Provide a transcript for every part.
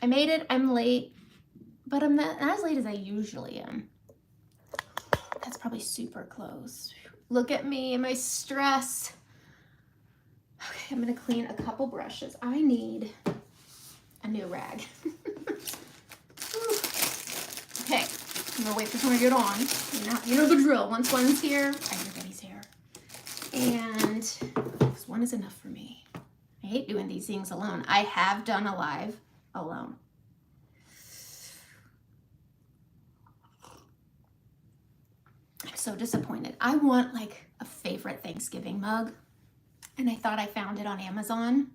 I made it. I'm late, but I'm not as late as I usually am. That's probably super close. Look at me and my stress. Okay, I'm gonna clean a couple brushes. I need a new rag. Okay, I'm gonna wait for someone to get on. You know the drill. Once one's here, everybody's here. And this one is enough for me. I hate doing these things alone. I have done a live alone. I'm so disappointed. I want like a favorite Thanksgiving mug, and I thought I found it on Amazon,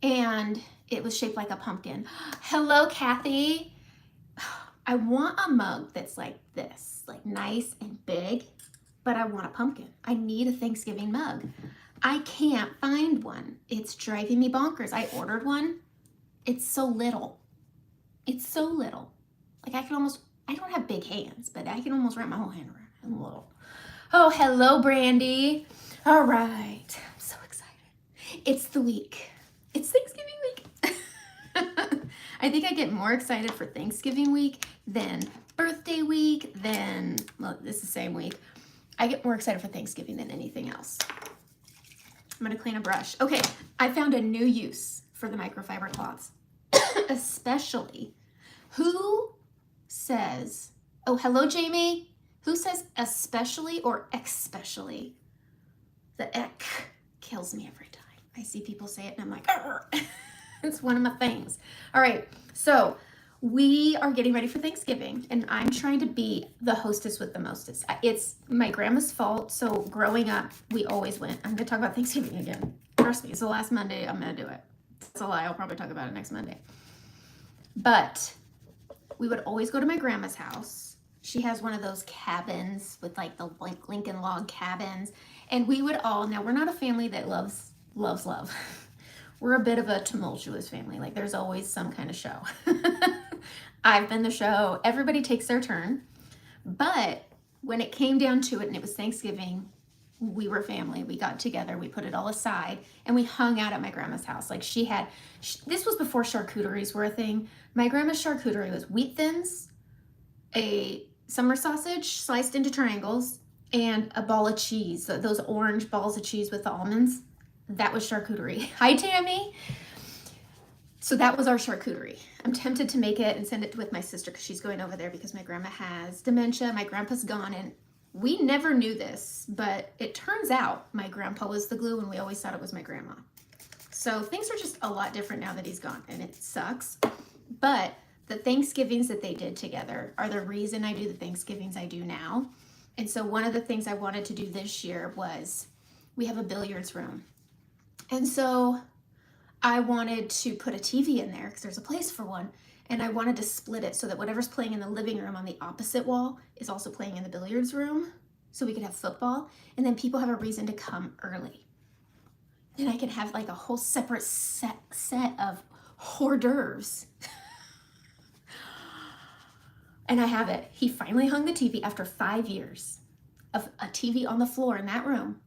and it was shaped like a pumpkin. Hello, Kathy. I want a mug that's like this, like nice and big, but I want a pumpkin. I need a Thanksgiving mug. I can't find one. It's driving me bonkers. I ordered one. It's so little. It's so little. Like I don't have big hands, but I can almost wrap my whole hand around it. I'm little. Oh, hello, Brandy. All right. I'm so excited. It's the week. It's Thanksgiving week. I think I get more excited for Thanksgiving week than birthday week, well, this is the same week. I get more excited for Thanksgiving than anything else. I'm gonna clean a brush. Okay, I found a new use for the microfiber cloths. Especially, who says, oh, hello, Jamie. Who says especially or especially? The ek kills me every time. I see people say it and I'm like, it's one of my things. All right, so we are getting ready for Thanksgiving and I'm trying to be the hostess with the mostest. It's my grandma's fault. So growing up, we always went. I'm gonna talk about Thanksgiving again. Trust me, it's the last Monday I'm gonna do it. It's a lie, I'll probably talk about it next Monday. But we would always go to my grandma's house. She has one of those cabins with like the Lincoln log cabins. And we would all, now we're not a family that loves love. We're a bit of a tumultuous family. Like there's always some kind of show. I've been the show. Everybody takes their turn. But when it came down to it and it was Thanksgiving, we were family. We got together, we put it all aside, and we hung out at my grandma's house. Like this was before charcuteries were a thing. My grandma's charcuterie was wheat thins, a summer sausage sliced into triangles, and a ball of cheese. So those orange balls of cheese with the almonds. That was charcuterie. Hi, Tammy. So that was our charcuterie. I'm tempted to make it and send it with my sister because she's going over there because my grandma has dementia. My grandpa's gone, and we never knew this, but it turns out my grandpa was the glue and we always thought it was my grandma. So things are just a lot different now that he's gone, and it sucks. But the Thanksgivings that they did together are the reason I do the Thanksgivings I do now. And so one of the things I wanted to do this year was we have a billiards room. And so I wanted to put a TV in there because there's a place for one. And I wanted to split it so that whatever's playing in the living room on the opposite wall is also playing in the billiards room. So we could have football. And then people have a reason to come early. Then I can have like a whole separate set of hors d'oeuvres. And I have it. He finally hung the TV after 5 years of a TV on the floor in that room.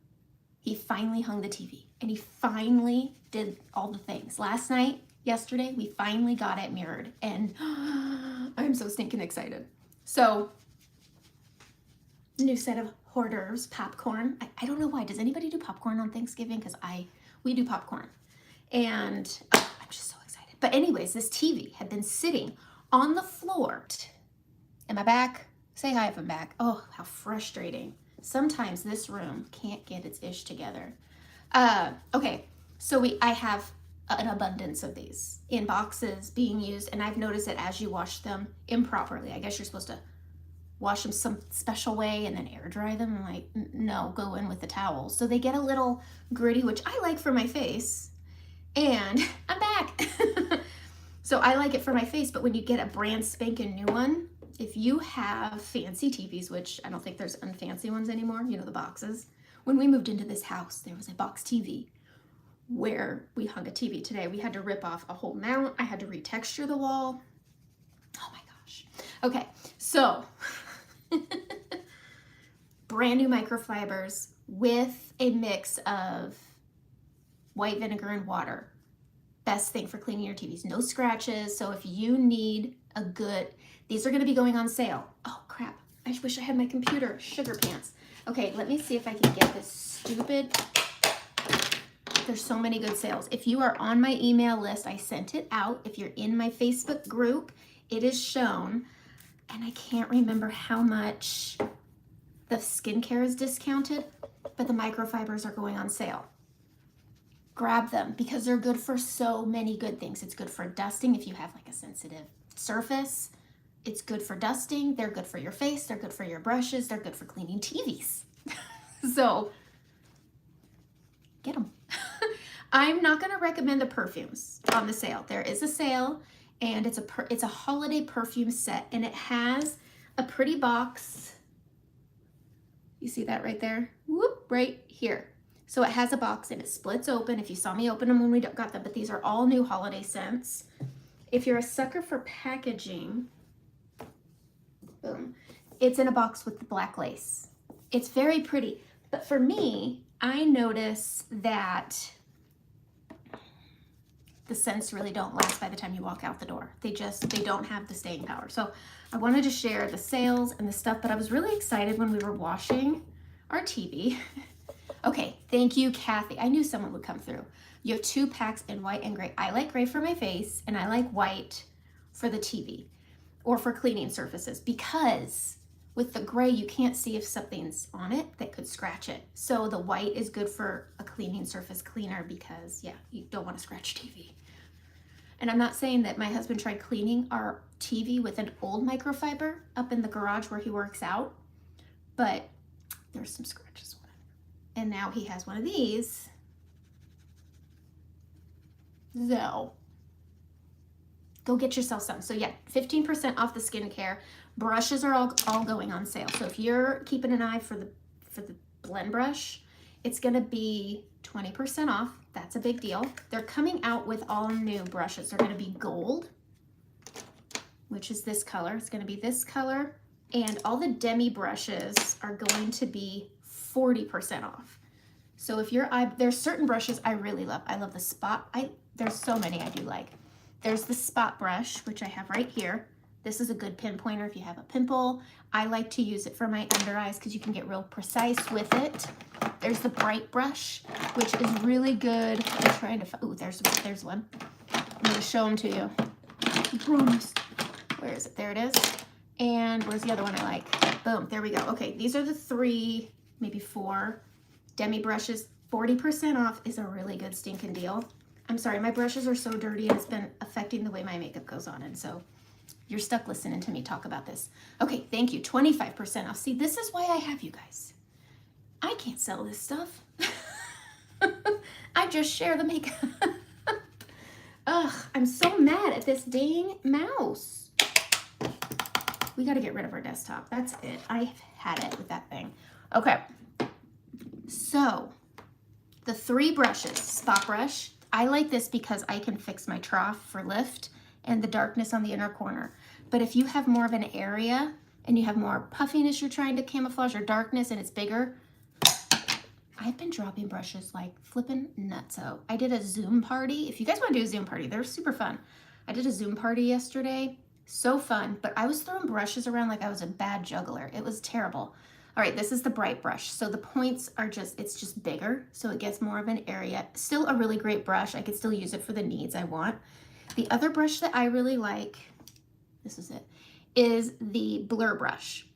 He finally hung the TV and he finally did all the things. Last night, yesterday, we finally got it mirrored and I'm so stinking excited. So, new set of hors d'oeuvres, popcorn. I don't know why. Does anybody do popcorn on Thanksgiving? Because we do popcorn. And I'm just so excited. But anyways, this TV had been sitting on the floor. Am I back? Say hi if I'm back. Oh, how frustrating. Sometimes this room can't get its ish together. Okay, so I have an abundance of these in boxes being used, and I've noticed that as you wash them improperly, I guess you're supposed to wash them some special way and then air dry them. I'm like, no, go in with the towel. So they get a little gritty, which I like for my face. And I'm back. So I like it for my face, but when you get a brand spanking new one, if you have fancy TVs, which I don't think there's unfancy ones anymore, you know, the boxes. When we moved into this house, there was a box TV where we hung a TV today. We had to rip off a whole mount. I had to retexture the wall. Oh my gosh. Okay, so brand new microfibers with a mix of white vinegar and water. Best thing for cleaning your TVs. No scratches. So if you need a good, these are going to be going on sale. Oh crap. I wish I had my computer. Sugar pants. Okay, let me see if I can get this stupid. There's so many good sales. If you are on my email list, I sent it out. If you're in my Facebook group, it is shown. And I can't remember how much the skincare is discounted, but the microfibers are going on sale. Grab them because they're good for so many good things. It's good for dusting if you have like a sensitive surface. It's good for dusting. They're good for your face. They're good for your brushes. They're good for cleaning TVs. So get them. I'm not going to recommend the perfumes on the sale. There is a sale, and it's a holiday perfume set, and it has a pretty box. You see that right there? Whoop, right here. So it has a box and it splits open. If you saw me open them when we got them, but these are all new holiday scents. If you're a sucker for packaging, boom, it's in a box with the black lace. It's very pretty, but for me, I notice that the scents really don't last by the time you walk out the door. They don't have the staying power. So I wanted to share the sales and the stuff, but I was really excited when we were washing our TV. Okay, thank you, Kathy. I knew someone would come through. You have 2 packs in white and gray. I like gray for my face, and I like white for the TV or for cleaning surfaces, because with the gray, you can't see if something's on it that could scratch it. So the white is good for a cleaning surface cleaner because, yeah, you don't want to scratch TV. And I'm not saying that my husband tried cleaning our TV with an old microfiber up in the garage where he works out, but there's some scratches on it. And now he has one of these. So go get yourself some. So yeah, 15% off the skincare. Brushes are all going on sale. So if you're keeping an eye for the blend brush, it's gonna be 20% off. That's a big deal. They're coming out with all new brushes. They're gonna be gold, which is this color. It's gonna be this color. And all the demi brushes are going to be 40% off. So if there's certain brushes I really love. I love the spot. There's so many I do like. There's the spot brush, which I have right here. This is a good pinpointer if you have a pimple. I like to use it for my under eyes because you can get real precise with it. There's the bright brush, which is really good. I'm trying to, ooh, there's one. I'm gonna show them to you. I promise. Where is it? There it is. And where's the other one I like? Boom, there we go. Okay, these are the 3, maybe 4 demi brushes. 40% off is a really good stinking deal. I'm sorry, my brushes are so dirty and it's been affecting the way my makeup goes on, and so you're stuck listening to me talk about this. Okay, thank you. 25% off. See, this is why I have you guys. I can't sell this stuff. I just share the makeup. Ugh, I'm so mad at this dang mouse. We got to get rid of our desktop. That's it. I've had it with that thing. Okay. So, the 3 brushes. Spot brush. I like this because I can fix my trough for lift and the darkness on the inner corner. But if you have more of an area and you have more puffiness you're trying to camouflage, or darkness and it's bigger, I've been dropping brushes like flipping nutso. I did a Zoom party. If you guys want to do a Zoom party, they're super fun. I did a Zoom party yesterday. So fun, but I was throwing brushes around like I was a bad juggler. It was terrible. All right, this is the bright brush. So the points are it's just bigger, so it gets more of an area. Still a really great brush. I could still use it for the needs I want. The other brush that I really like, this is it, is the blur brush.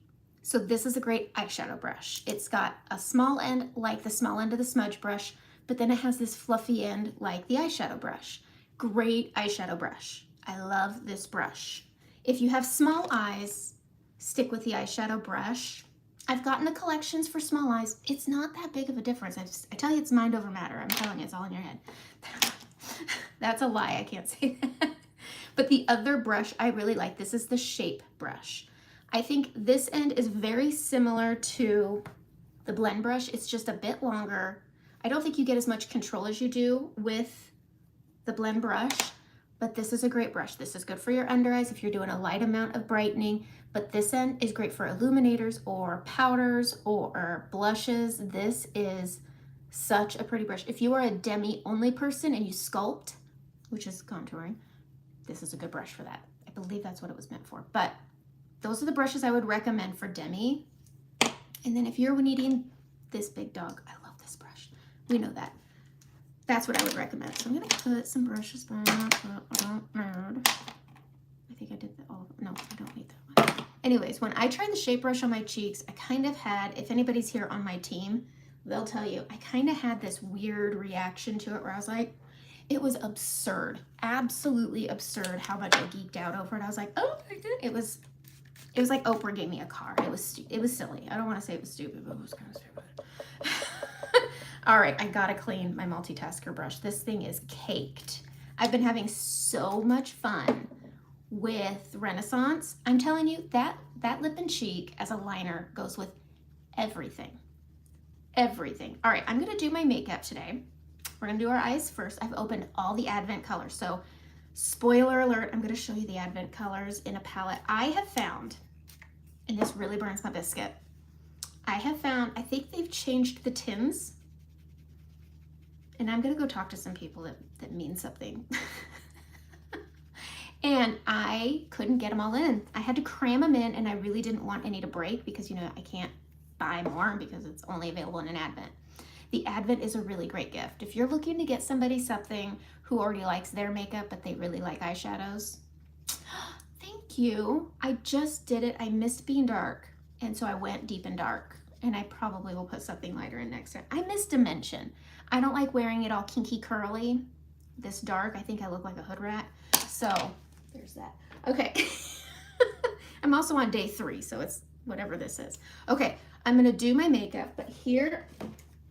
So this is a great eyeshadow brush. It's got a small end like the small end of the smudge brush, but then it has this fluffy end like the eyeshadow brush. Great eyeshadow brush. I love this brush. If you have small eyes, stick with the eyeshadow brush. I've gotten the collections for small eyes. It's not that big of a difference. I tell you, it's mind over matter. I'm telling you, it's all in your head. That's a lie, I can't say that. But the other brush I really like, this is the shape brush. I think this end is very similar to the blend brush. It's just a bit longer. I don't think you get as much control as you do with the blend brush, but this is a great brush. This is good for your under eyes if you're doing a light amount of brightening, but this end is great for illuminators or powders or blushes. This is such a pretty brush. If you are a demi only person and you sculpt, which is contouring. This is a good brush for that. I believe that's what it was meant for. But those are the brushes I would recommend for Demi. And then if you're needing this big dog, I love this brush. We know that. That's what I would recommend. So I'm gonna put some brushes back. I think I did that all. No, I don't need that one. Anyways, when I tried the shape brush on my cheeks, I kind of had, if anybody's here on my team, they'll tell you, I kind of had this weird reaction to it where I was like, it was absurd, absolutely absurd how much I geeked out over it. I was like, oh my god, it was like Oprah gave me a car. It was silly. I don't want to say it was stupid, but it was kind of stupid. All right, I gotta clean my multitasker brush. This thing is caked. I've been having so much fun with Renaissance. I'm telling you, that lip and cheek as a liner goes with everything. Everything. All right, I'm gonna do my makeup today. We're gonna do our eyes first. I've opened all the Advent colors. So spoiler alert, I'm gonna show you the Advent colors in a palette. I have found, and this really burns my biscuit, I think they've changed the tins. And I'm gonna go talk to some people that mean something. And I couldn't get them all in. I had to cram them in, and I really didn't want any to break because, you know, I can't buy more because it's only available in an Advent. The Advent is a really great gift. If you're looking to get somebody something who already likes their makeup, but they really like eyeshadows, thank you. I just did it. I missed being dark, and so I went deep and dark. And I probably will put something lighter in next time. I missed Dimension. I don't like wearing it all kinky curly. This dark, I think I look like a hood rat. So there's that. Okay. I'm also on day 3, so it's whatever this is. Okay, I'm gonna do my makeup, but here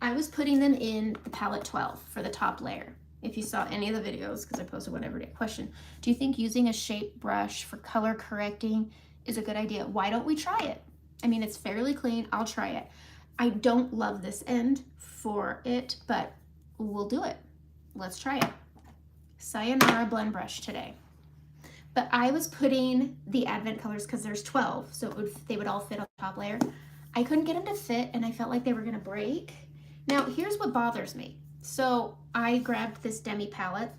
I was putting them in the palette 12 for the top layer. If you saw any of the videos, because I posted one every day. Question, do you think using a shape brush for color correcting is a good idea? Why don't we try it? I mean, it's fairly clean. I'll try it. I don't love this end for it, but we'll do it. Let's try it. Sayonara blend brush today. But I was putting the Advent colors because there's 12, so they would all fit on the top layer. I couldn't get them to fit, and I felt like they were gonna break. Now, here's what bothers me. So I grabbed this Demi palette,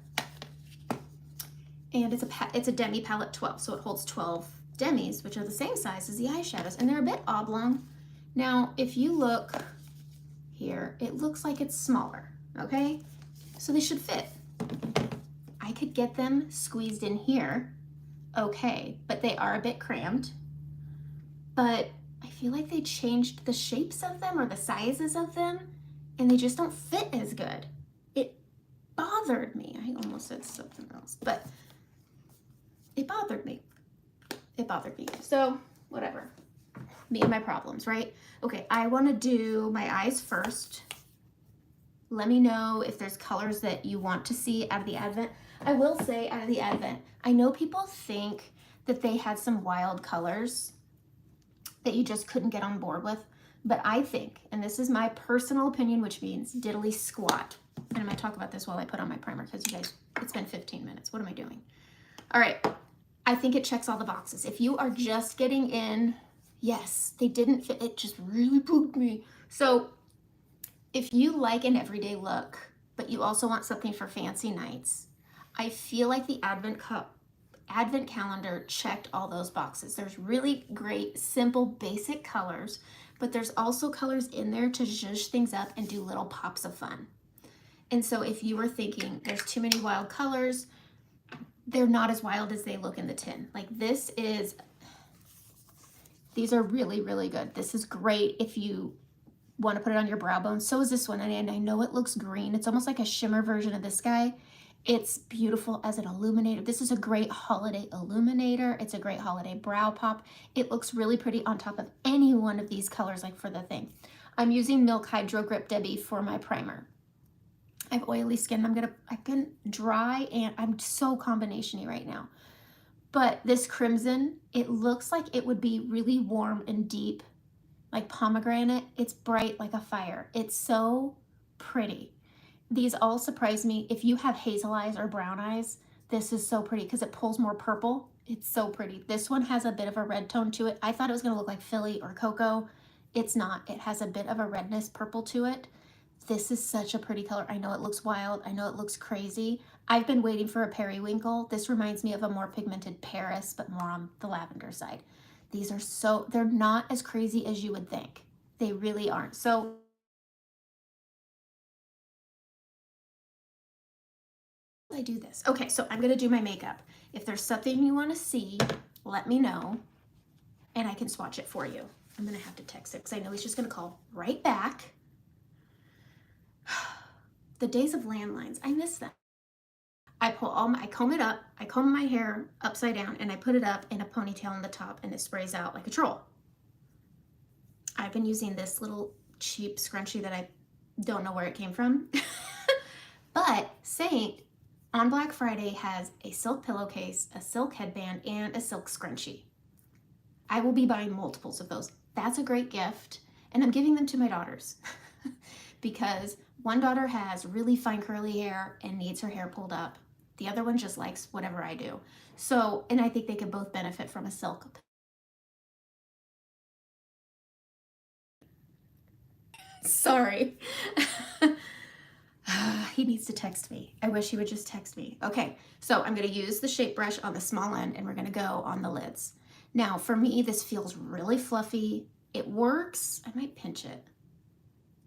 and it's a Demi palette 12, so it holds 12 Demis, which are the same size as the eyeshadows, and they're a bit oblong. Now, if you look here, it looks like it's smaller, okay? So they should fit. I could get them squeezed in here, okay, but they are a bit crammed. But I feel like they changed the shapes of them or the sizes of them, and they just don't fit as good. It bothered me. I almost said something else, but it bothered me. It bothered me. So whatever, me and my problems, right? Okay, I want to do my eyes first. Let me know if there's colors that you want to see out of the Advent. I will say out of the Advent, I know people think that they had some wild colors that you just couldn't get on board with, but I think, and this is my personal opinion, which means diddly squat, and I'm going to talk about this while I put on my primer because you guys, it's been 15 minutes. What am I doing? All right. I think it checks all the boxes. If you are just getting in, yes, they didn't fit. It just really bugged me. So if you like an everyday look, but you also want something for fancy nights, I feel like the Advent calendar checked all those boxes. There's really great, simple, basic colors, but there's also colors in there to zhuzh things up and do little pops of fun. And so if you were thinking there's too many wild colors, they're not as wild as they look in the tin. Like these are really, really good. This is great if you want to put it on your brow bone. So is this one, and I know it looks green. It's almost like a shimmer version of this guy. It's beautiful as an illuminator. This is a great holiday illuminator. It's a great holiday brow pop. It looks really pretty on top of any one of these colors, like for the thing. I'm using Milk Hydro Grip Debbie for my primer. I have oily skin. I've been dry, and I'm so combination-y right now. But this crimson, it looks like it would be really warm and deep, like pomegranate. It's bright like a fire. It's so pretty. These all surprise me. If you have hazel eyes or brown eyes, this is so pretty because it pulls more purple. It's so pretty. This one has a bit of a red tone to it. I thought it was going to look like Philly or Cocoa. It's not. It has a bit of a redness purple to it. This is such a pretty color. I know it looks wild. I know it looks crazy. I've been waiting for a periwinkle. This reminds me of a more pigmented Paris, but more on the lavender side. These are so, they're not as crazy as you would think. They really aren't. So I do this. Okay, so I'm gonna do my makeup. If there's something you wanna see, let me know and I can swatch it for you. I'm gonna have to text it because I know he's just gonna call right back. The days of landlines, I miss them. I comb it up, I comb my hair upside down and I put it up in a ponytail on the top and it sprays out like a troll. I've been using this little cheap scrunchie that I don't know where it came from. But Saint on Black Friday has a silk pillowcase, a silk headband, and a silk scrunchie. I will be buying multiples of those. That's a great gift. And I'm giving them to my daughters because one daughter has really fine curly hair and needs her hair pulled up. The other one just likes whatever I do. So, and I think they could both benefit from a silk. Sorry. He needs to text me. I wish he would just text me. Okay, so I'm gonna use the shape brush on the small end and we're gonna go on the lids. Now, for me, this feels really fluffy. It works. I might pinch it.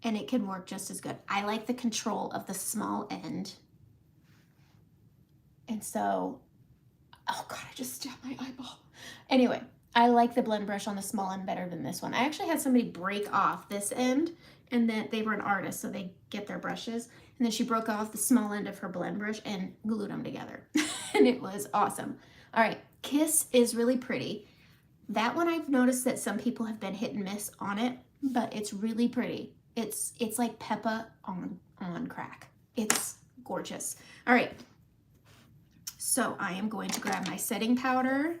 And it can work just as good. I like the control of the small end. And so, oh God, I just stabbed my eyeball. Anyway, I like the blend brush on the small end better than this one. I actually had somebody break off this end and then they were an artist, so they get their brushes. And then she broke off the small end of her blend brush and glued them together. And it was awesome. All right, Kiss is really pretty. That one I've noticed that some people have been hit and miss on it, but it's really pretty. It's like Peppa on crack. It's gorgeous. All right, so I am going to grab my setting powder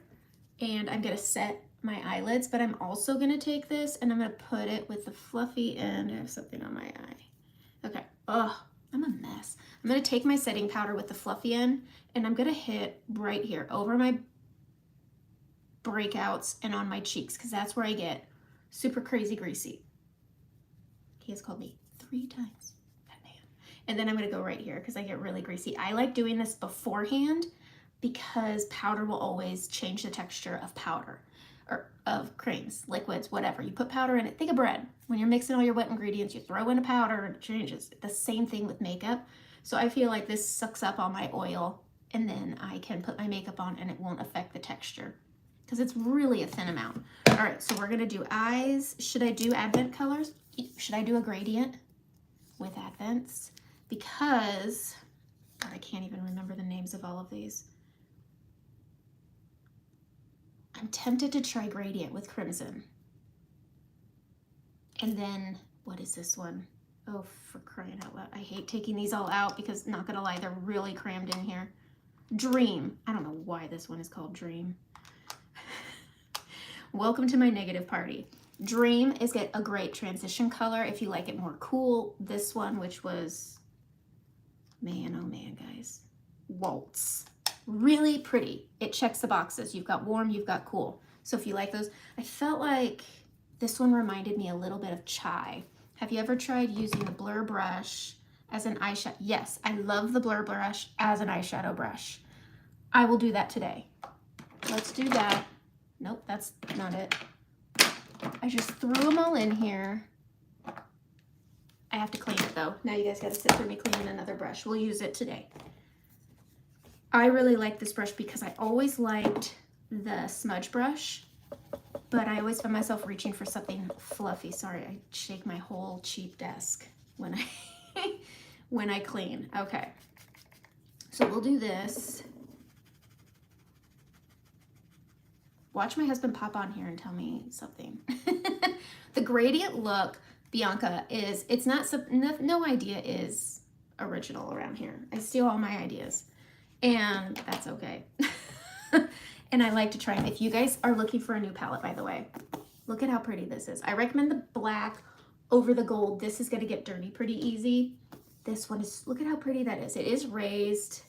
and I'm gonna set my eyelids, but I'm also gonna take this and I'm gonna put it with the fluffy end. I have something on my eye. Okay, oh, I'm a mess. I'm gonna take my setting powder with the fluffy end and I'm gonna hit right here over my breakouts and on my cheeks because that's where I get super crazy greasy. He has called me 3 times, that man. And then I'm gonna go right here because I get really greasy. I like doing this beforehand because powder will always change the texture of powder or of creams, liquids, whatever. You put powder in it, think of bread. When you're mixing all your wet ingredients, you throw in a powder and it changes. The same thing with makeup. So I feel like this sucks up all my oil and then I can put my makeup on and it won't affect the texture because it's really a thin amount. All right, so we're gonna do eyes. Should I do Advent colors? Should I do a gradient with Advents? Because, God, I can't even remember the names of all of these. I'm tempted to try gradient with crimson. And then, what is this one? Oh, for crying out loud. I hate taking these all out because, not gonna lie, they're really crammed in here. Dream. I don't know why this one is called Dream. Welcome to my negative party. Dream is a great transition color if you like it more cool. This one, which was, man, oh man, guys, Waltz. Really pretty. It checks the boxes. You've got warm, you've got cool. So if you like those, I felt like this one reminded me a little bit of Chai. Have you ever tried using the blur brush as an eyeshadow? Yes, I love the blur brush as an eyeshadow brush. I will do that today. Let's do that. Nope, that's not it. I just threw them all in here. I have to clean it though. Now you guys gotta sit through me cleaning another brush. We'll use it today. I really like this brush because I always liked the smudge brush, but I always find myself reaching for something fluffy. Sorry, I shake my whole cheap desk when I when I clean. Okay, so we'll do this. Watch my husband pop on here and tell me something. The gradient look, Bianca, is, it's not, no idea is original around here. I steal all my ideas and that's okay. And I like to try them. If you guys are looking for a new palette, by the way, look at how pretty this is. I recommend the black over the gold. This is gonna get dirty pretty easy. This one is, look at how pretty that is. It is raised,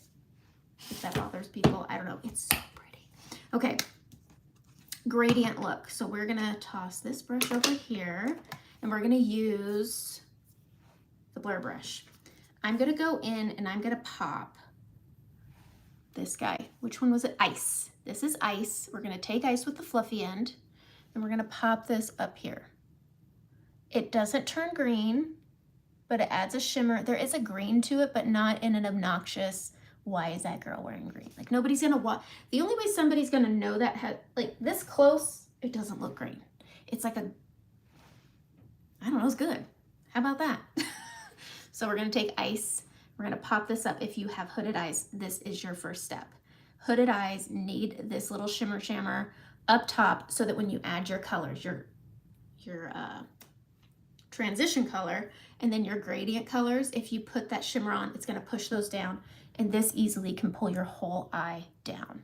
if that bothers people, I don't know, it's so pretty. Okay. Gradient look. So we're gonna toss this brush over here and we're gonna use the blur brush. I'm gonna go in and I'm gonna pop this guy. Which one was it? Ice. This is ice. We're gonna take ice with the fluffy end and we're gonna pop this up here. It doesn't turn green, but it adds a shimmer. There is a green to it, but not in an obnoxious, why is that girl wearing green? Like nobody's gonna watch. The only way somebody's gonna know that, like this close, it doesn't look green. It's like a, I don't know, it's good. How about that? So we're gonna take ice. We're gonna pop this up. If you have hooded eyes, this is your first step. Hooded eyes need this little shimmer shammer up top so that when you add your colors, your transition color and then your gradient colors, if you put that shimmer on, it's gonna push those down and this easily can pull your whole eye down.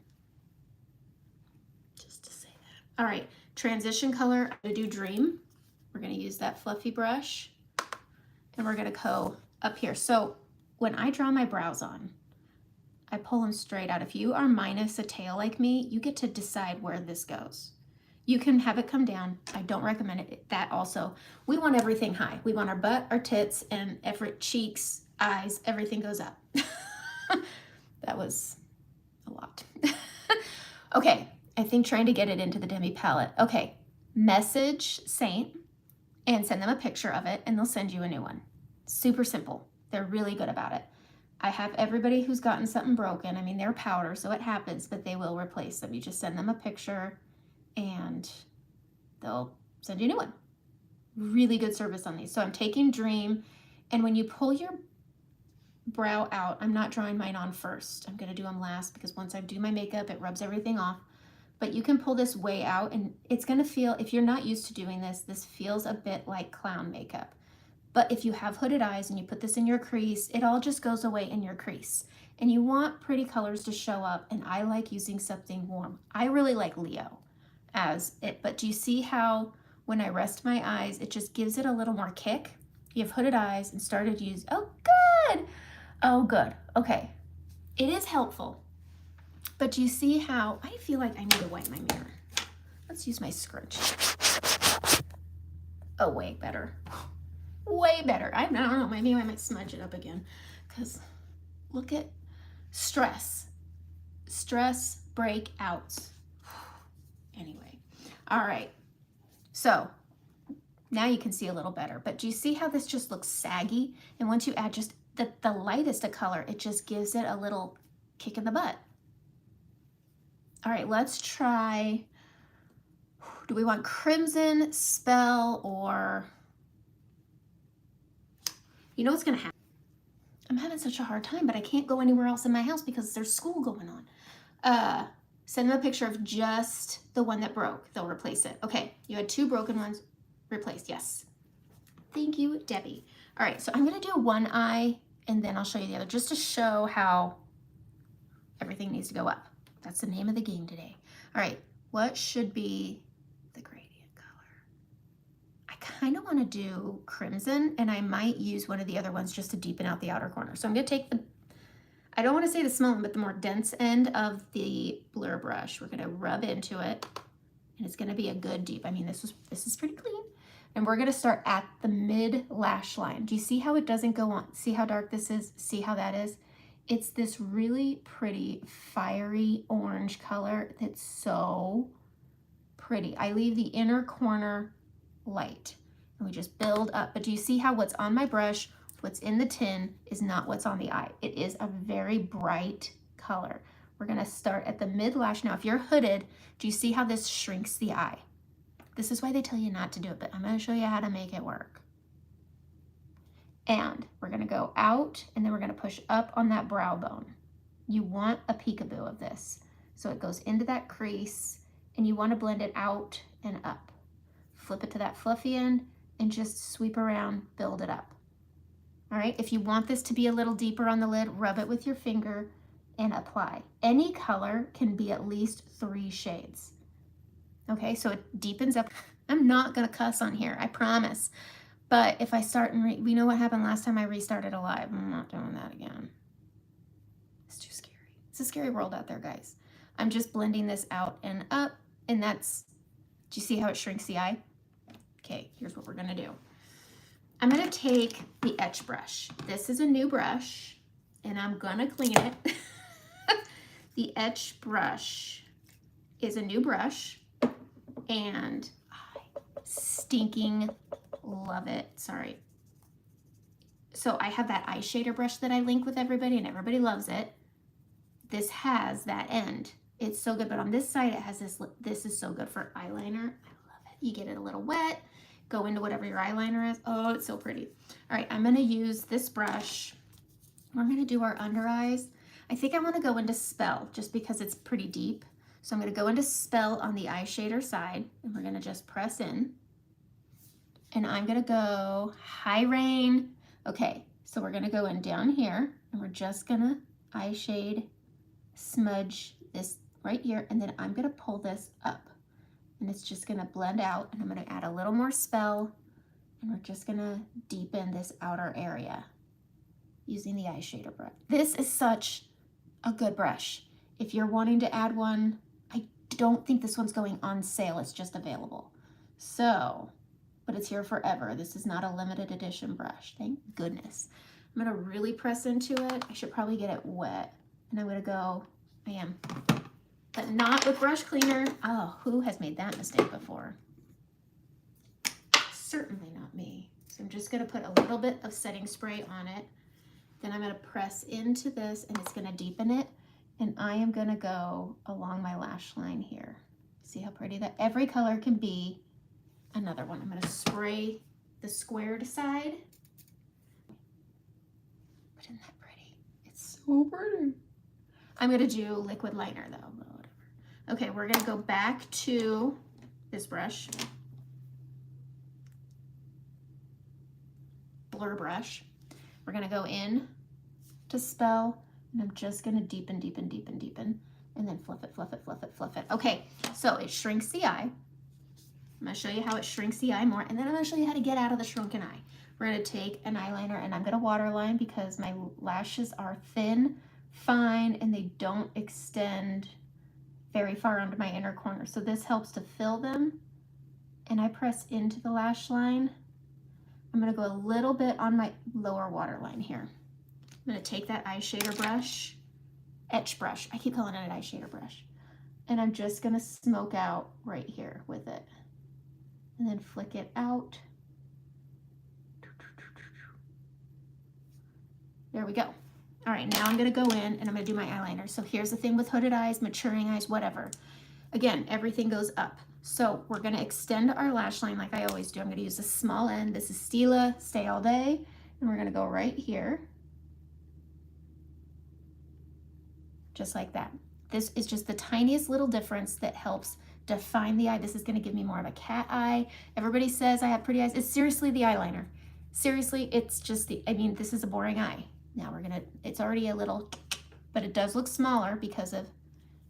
Just to say that. All right, transition color, I'm gonna do Dream. We're gonna use that fluffy brush and we're gonna go up here. So when I draw my brows on, I pull them straight out. If you are minus a tail like me, you get to decide where this goes. You can have it come down. I don't recommend it. That also, we want everything high. We want our butt, our tits, and every cheeks, eyes, everything goes up. That was a lot. Okay, I think trying to get it into the demi palette. Okay, message Saint and send them a picture of it and they'll send you a new one. Super simple. They're really good about it. I have everybody who's gotten something broken. I mean, they're powder, so it happens, but they will replace them. You just send them a picture and they'll send you a new one. Really good service on these. So I'm taking Dream, and when you pull your brow out, I'm not drawing mine on first. I'm gonna do them last because once I do my makeup, it rubs everything off. But you can pull this way out and it's gonna feel, if you're not used to doing this, this feels a bit like clown makeup. But if you have hooded eyes and you put this in your crease, it all just goes away in your crease. And you want pretty colors to show up, and I like using something warm. I really like Leo as it, but do you see how when I rest my eyes, it just gives it a little more kick? You have hooded eyes and started to use, oh good, oh good, okay. It is helpful, but do you see how, I feel like I need to wipe my mirror. Let's use my scrunch. Oh, way better. Way better. I don't know, maybe I might smudge it up again because look at stress breakouts. Anyway, all right, so now you can see a little better, but do you see how this just looks saggy? And once you add just the lightest of color, it just gives it a little kick in the butt. All right, let's try, do we want Crimson, Spell, or, you know what's gonna happen? I'm having such a hard time, but I can't go anywhere else in my house because there's school going on. Send them a picture of just the one that broke. They'll replace it. Okay, you had 2 broken ones replaced. Yes. Thank you, Debbie. All right, so I'm gonna do one eye and then I'll show you the other just to show how everything needs to go up. That's the name of the game today. All right, what should be the gradient color? I kind of want to do Crimson, and I might use one of the other ones just to deepen out the outer corner. So I'm gonna take the, I don't want to say the small one, but the more dense end of the blur brush. We're gonna rub into it, and it's gonna be a good deep. I mean, this is pretty clean. And we're gonna start at the mid lash line. Do you see how it doesn't go on? See how dark this is? See how that is? It's this really pretty fiery orange color that's so pretty. I leave the inner corner light and we just build up. But do you see how what's on my brush, what's in the tin is not what's on the eye? It is a very bright color. We're gonna start at the mid lash. Now, if you're hooded, do you see how this shrinks the eye? This is why they tell you not to do it, but I'm gonna show you how to make it work. And we're gonna go out and then we're gonna push up on that brow bone. You want a peekaboo of this. So it goes into that crease and you wanna blend it out and up. Flip it to that fluffy end and just sweep around, build it up. All right, if you want this to be a little deeper on the lid, rub it with your finger and apply. Any color can be at least 3 shades. Okay, so it deepens up. I'm not gonna cuss on here, I promise. But if I start and we know what happened last time I restarted a live. I'm not doing that again. It's too scary. It's a scary world out there, guys. I'm just blending this out and up, and that's, do you see how it shrinks the eye? Okay, here's what we're gonna do. I'm gonna take the etch brush. This is a new brush and I'm gonna clean it. The etch brush is a new brush and I stinking love it. Sorry. So I have that eye shader brush that I link with everybody and everybody loves it. This has that end. It's so good, but on this side it has this is so good for eyeliner. I love it. You get it a little wet, go into whatever your eyeliner is. Oh, it's so pretty. All right, I'm gonna use this brush. We're gonna do our under eyes. I think I wanna go into Spell just because it's pretty deep. So I'm gonna go into Spell on the eye shader side and we're gonna just press in. And I'm gonna go High Rain. Okay, so we're gonna go in down here and we're just gonna eye shade, smudge this right here, and then I'm gonna pull this up and it's just gonna blend out, and I'm gonna add a little more Spell and we're just gonna deepen this outer area using the eye shader brush. This is such a good brush. If you're wanting to add one, I don't think this one's going on sale, it's just available. So, but it's here forever. This is not a limited edition brush, thank goodness. I'm gonna really press into it. I should probably get it wet. And I'm gonna go, I am, but not with brush cleaner. Oh, who has made that mistake before? Certainly not me. So I'm just gonna put a little bit of setting spray on it. Then I'm gonna press into this and it's gonna deepen it. And I am gonna go along my lash line here. See how pretty that, every color can be another one. I'm gonna spray the squared side. But isn't that pretty? It's so pretty. I'm gonna do liquid liner though, but whatever. Okay, we're gonna go back to this brush. Blur brush. We're gonna go in to Spell, and I'm just gonna deepen, deepen, deepen, deepen, and then fluff it, fluff it, fluff it, fluff it. Okay, so it shrinks the eye. I'm gonna show you how it shrinks the eye more, and then I'm gonna show you how to get out of the shrunken eye. We're gonna take an eyeliner, and I'm gonna waterline because my lashes are thin, fine, and they don't extend very far onto my inner corner. So this helps to fill them, and I press into the lash line. I'm gonna go a little bit on my lower waterline here. I'm gonna take that eye shader brush, etch brush, I keep calling it an eye shader brush, and I'm just gonna smoke out right here with it. And then flick it out. There we go. All right, now I'm gonna go in and I'm gonna do my eyeliner. So here's the thing with hooded eyes, maturing eyes, whatever. Again, everything goes up. So we're gonna extend our lash line like I always do. I'm gonna use a small end. This is Stila Stay All Day. And we're gonna go right here. Just like that. This is just the tiniest little difference that helps define the eye. This is gonna give me more of a cat eye. Everybody says I have pretty eyes. It's seriously the eyeliner. Seriously, it's just the, I mean, this is a boring eye. Now we're gonna, it's already a little, but it does look smaller because of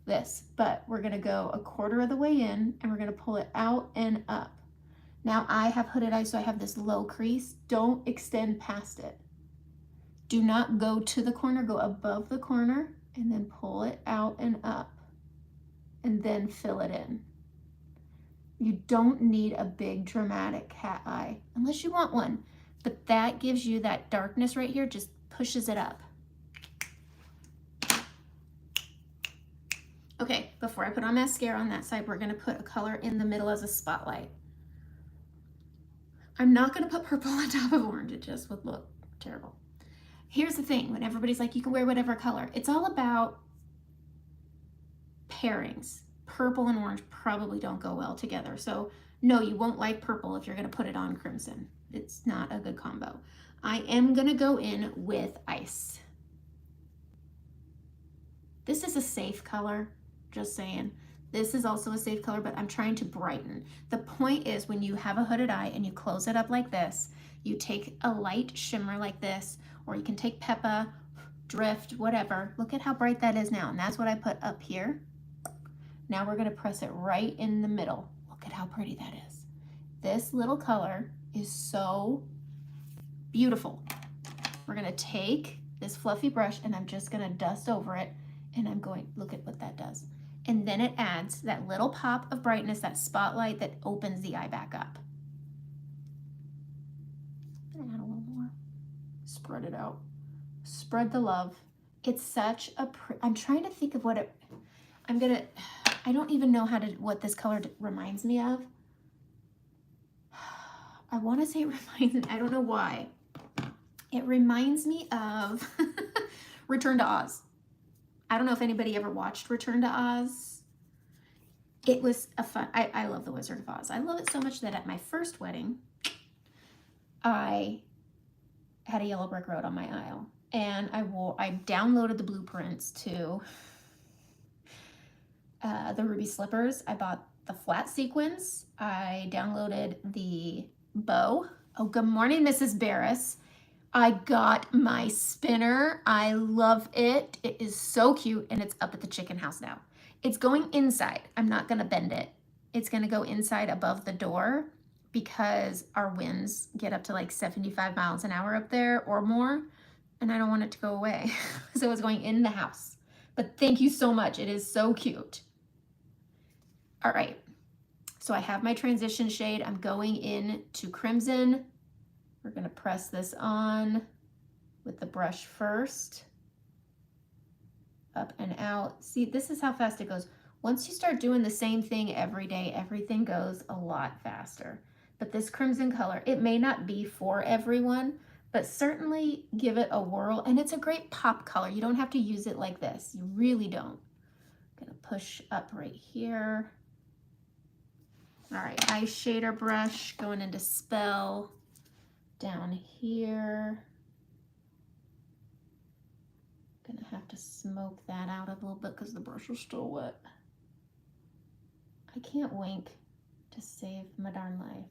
this. But we're gonna go a quarter of the way in and we're gonna pull it out and up. Now I have hooded eyes, so I have this low crease. Don't extend past it. Do not go to the corner, go above the corner and then pull it out and up and then fill it in. You don't need a big dramatic cat eye unless you want one, but that gives you that darkness right here, just pushes it up. Okay, before I put on mascara on that side, we're gonna put a color in the middle as a spotlight. I'm not gonna put purple on top of orange, it just would look terrible. Here's the thing, when everybody's like, you can wear whatever color, it's all about pairings. Purple and orange probably don't go well together. So no, you won't like purple if you're gonna put it on crimson. It's not a good combo. I am gonna go in with Ice. This is a safe color, just saying. This is also a safe color, but I'm trying to brighten. The point is when you have a hooded eye and you close it up like this, you take a light shimmer like this, or you can take Peppa, Drift, whatever. Look at how bright that is now, and that's what I put up here. Now we're gonna press it right in the middle. Look at how pretty that is. This little color is so beautiful. We're gonna take this fluffy brush and I'm just gonna dust over it, and I'm going, look at what that does. And then it adds that little pop of brightness, that spotlight that opens the eye back up. spread it out. Spread the love. It's such a, I'm trying to think of what it, I don't even know what this color reminds me of. I want to say it reminds me, I don't know why. It reminds me of Return to Oz. I don't know if anybody ever watched Return to Oz. It was a fun, I love The Wizard of Oz. I love it so much that at my first wedding, I had a yellow brick road on my aisle. And I downloaded the blueprints to the ruby slippers. I bought the flat sequins. I downloaded the bow. Oh, good morning, Mrs. Barris. I got my spinner. I love it. It is so cute, and it's up at the chicken house now. It's going inside. I'm not gonna bend it. It's gonna go inside above the door because our winds get up to like 75 miles an hour up there or more, and I don't want it to go away. So it's going in the house. But thank you so much. It is so cute. All right, so I have my transition shade. I'm going in to crimson. We're gonna press this on with the brush first. Up and out. See, this is how fast it goes. Once you start doing the same thing every day, everything goes a lot faster. But this crimson color, it may not be for everyone, but certainly give it a whirl. And it's a great pop color. You don't have to use it like this. You really don't. I'm gonna push up right here. All right, eye shader brush going into Spell down here. Gonna have to smoke that out a little bit because the brush is still wet. I can't wink to save my darn life.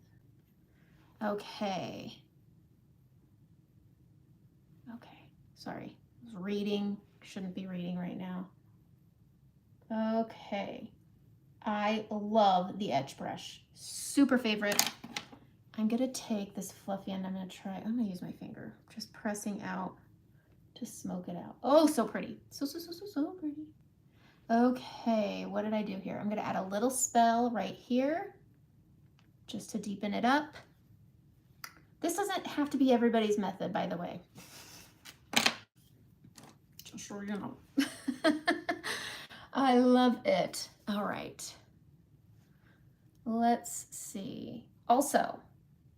Okay. Okay, sorry. I was reading, shouldn't be reading right now. Okay. I love the edge brush. Super favorite. I'm gonna take this fluffy end. I'm gonna use my finger. Just pressing out to smoke it out. Oh, so pretty. So pretty. Okay, what did I do here? I'm gonna add a little Spell right here just to deepen it up. This doesn't have to be everybody's method, by the way. Just so you know. I love it. All right. Let's see. Also,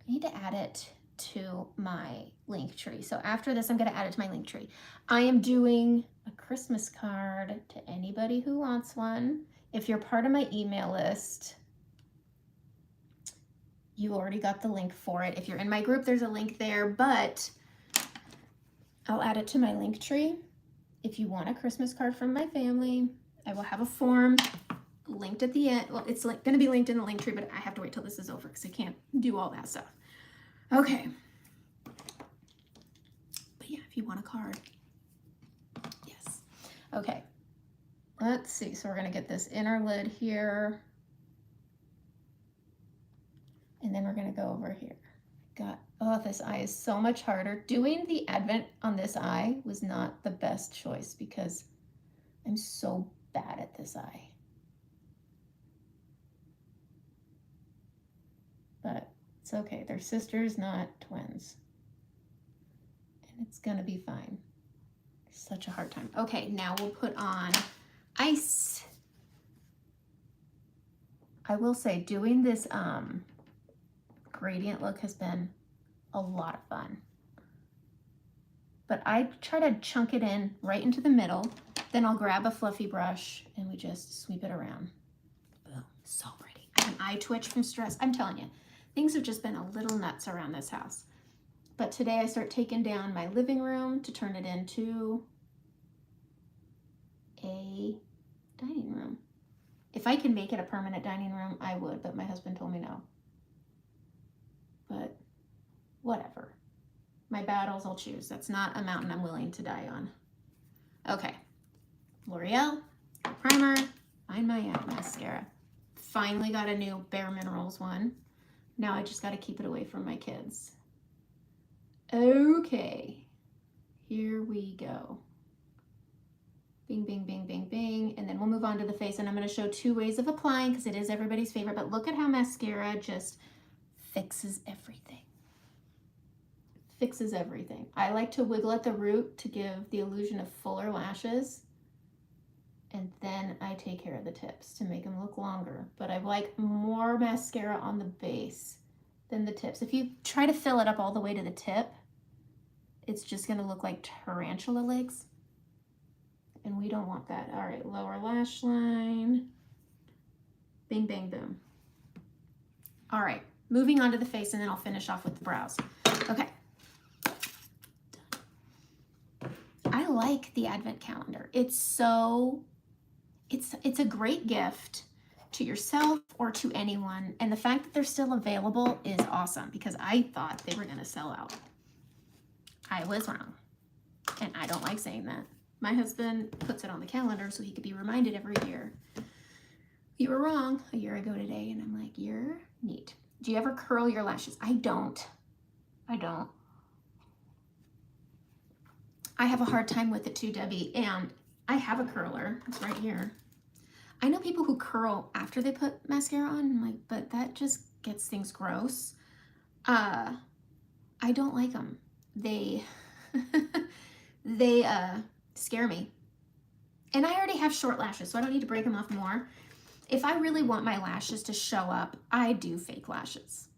I need to add it to my Linktree. So after this, I'm going to add it to my Linktree. I am doing a Christmas card to anybody who wants one. If you're part of my email list, you already got the link for it. If you're in my group, there's a link there, but I'll add it to my Linktree. If you want a Christmas card from my family, I will have a form linked at the end. Well, it's going to be linked in the Linktree, but I have to wait till this is over because I can't do all that stuff. Okay. But yeah, if you want a card, yes. Okay. Let's see. So we're going to get this inner lid here. And then we're going to go over here. Oh, this eye is so much harder. Doing the Advent on this eye was not the best choice because I'm so bad at this eye. But it's okay. They're sisters, not twins. And it's gonna be fine. Such a hard time. Okay, now we'll put on ice. I will say doing this gradient look has been a lot of fun. But I try to chunk it in right into the middle. Then I'll grab a fluffy brush and we just sweep it around. Boom, so pretty. I have an eye twitch from stress. I'm telling you, things have just been a little nuts around this house. But today I start taking down my living room to turn it into a dining room. If I can make it a permanent dining room, I would, but my husband told me no. But whatever. My battles I'll choose. That's not a mountain I'm willing to die on. Okay. L'Oreal primer. Find My mascara. Finally got a new Bare Minerals one. Now I just got to keep it away from my kids. Okay. Here we go. Bing, bing, bing, bing, bing. And then we'll move on to the face. And I'm going to show 2 ways of applying because it is everybody's favorite. But look at how mascara just fixes everything. fixes everything. I like to wiggle at the root to give the illusion of fuller lashes. And then I take care of the tips to make them look longer. But I like more mascara on the base than the tips. If you try to fill it up all the way to the tip, it's just gonna look like tarantula legs. And we don't want that. All right, lower lash line. Bing, bang, boom. All right, moving on to the face, and then I'll finish off with the brows. Okay. I like the advent calendar. It's a great gift to yourself or to anyone. And the fact that they're still available is awesome because I thought they were gonna sell out. I was wrong. And I don't like saying that. My husband puts it on the calendar so he could be reminded every year. You were wrong a year ago today. And I'm like, you're neat. Do you ever curl your lashes? I don't. I have a hard time with it too, Debbie. And I have a curler. It's right here. I know people who curl after they put mascara on. I'm like, but that just gets things gross. I don't like them. They scare me. And I already have short lashes, so I don't need to break them off more. If I really want my lashes to show up, I do fake lashes.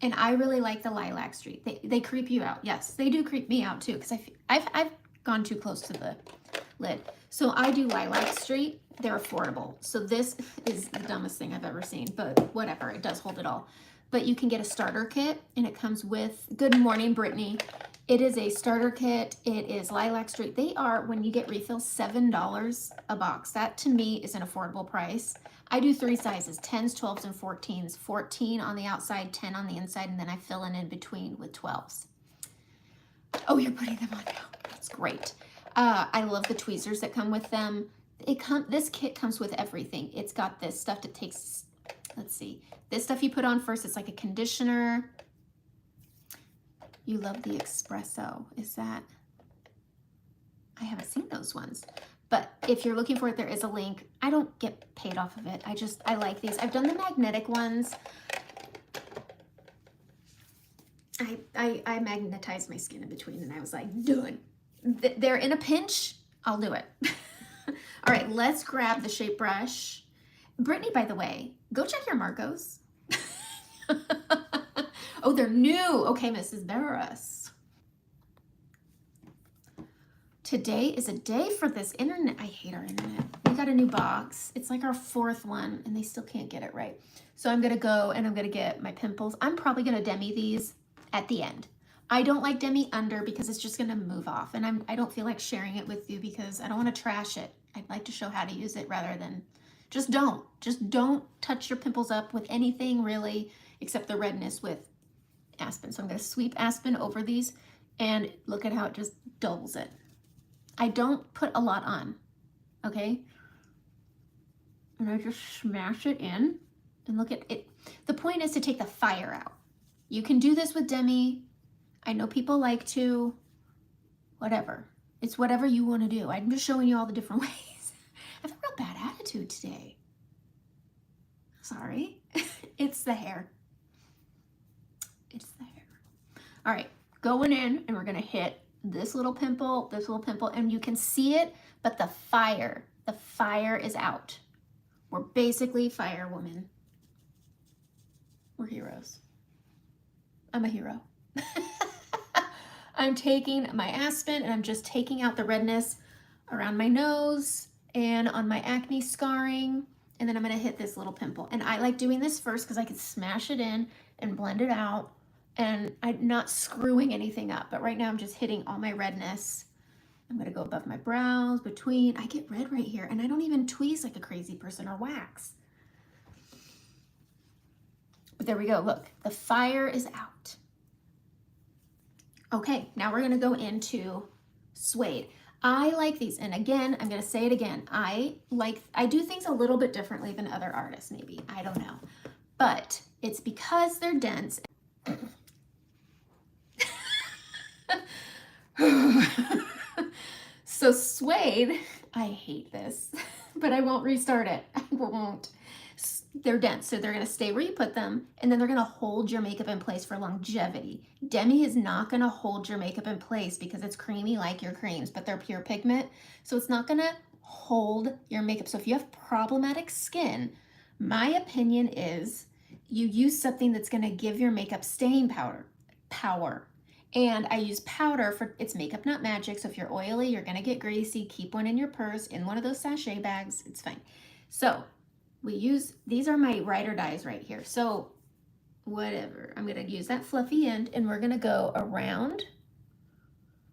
And I really like the Lilac Street. They creep you out. Yes, they do creep me out too, because I've gone too close to the lid. So I do Lilac Street. They're affordable. So this is the dumbest thing I've ever seen, but whatever, it does hold it all. But you can get a starter kit, and it comes with, good morning, Brittany. It is a starter kit. It is Lilac Street. They are, when you get refills, $7 a box. That to me is an affordable price. I do 3 sizes, 10s, 12s, and 14s. 14 on the outside, 10 on the inside, and then I fill in between with 12s. Oh, you're putting them on now. That's great. I love the tweezers that come with them. This kit comes with everything. It's got this stuff that takes, let's see, this stuff you put on first. It's like a conditioner. You love the espresso. Is that? I haven't seen those ones. But if you're looking for it, there is a link. I don't get paid off of it. I like these. I've done the magnetic ones. I magnetized my skin in between, and I was like, done. They're in a pinch. I'll do it. All right, let's grab the shape brush. Brittany, by the way, go check your Marcos. Oh, they're new. Okay, Mrs. Barras. Today is a day for this internet. I hate our internet. We got a new box. It's like our 4th one, and they still can't get it right. So I'm going to go and I'm going to get my pimples. I'm probably going to demi these at the end. I don't like demi under because it's just going to move off. And I don't feel like sharing it with you because I don't want to trash it. I'd like to show how to use it rather than just don't touch your pimples up with anything really except the redness with Aspen. So I'm going to sweep Aspen over these and look at how it just doubles it. I don't put a lot on, okay? And I just smash it in and look at it. The point is to take the fire out. You can do this with demi. I know people like to, whatever. It's whatever you want to do. I'm just showing you all the different ways. I have a real bad attitude today. Sorry. It's the hair. It's the hair. All right, going in, and we're going to hit this little pimple, and you can see it, but the fire is out. We're basically fire women. We're heroes. I'm a hero. I'm taking my Aspen, and I'm just taking out the redness around my nose and on my acne scarring, and then I'm going to hit this little pimple. And I like doing this first because I can smash it in and blend it out, and I'm not screwing anything up. But right now I'm just hitting all my redness. I'm going to go above my brows, between. I get red right here, and I don't even tweeze like a crazy person or wax. But there we go. Look, the fire is out. Okay, now we're going to go into suede. I like these, and again, I'm going to say it again. I do things a little bit differently than other artists, maybe. I don't know. But it's because they're dense. So suede, I hate this, but I won't restart it. I won't. they're dense, so they're going to stay where you put them, and then they're going to hold your makeup in place for longevity. Demi is not going to hold your makeup in place because it's creamy like your creams, but they're pure pigment, so it's not going to hold your makeup. So if you have problematic skin, my opinion is you use something that's going to give your makeup staying power. And I use powder for, it's makeup not magic, so if you're oily, you're going to get greasy, keep one in your purse, in one of those sachet bags, it's fine. So we use, these are my ride or dies right here. So whatever, I'm going to use that fluffy end, and we're going to go around,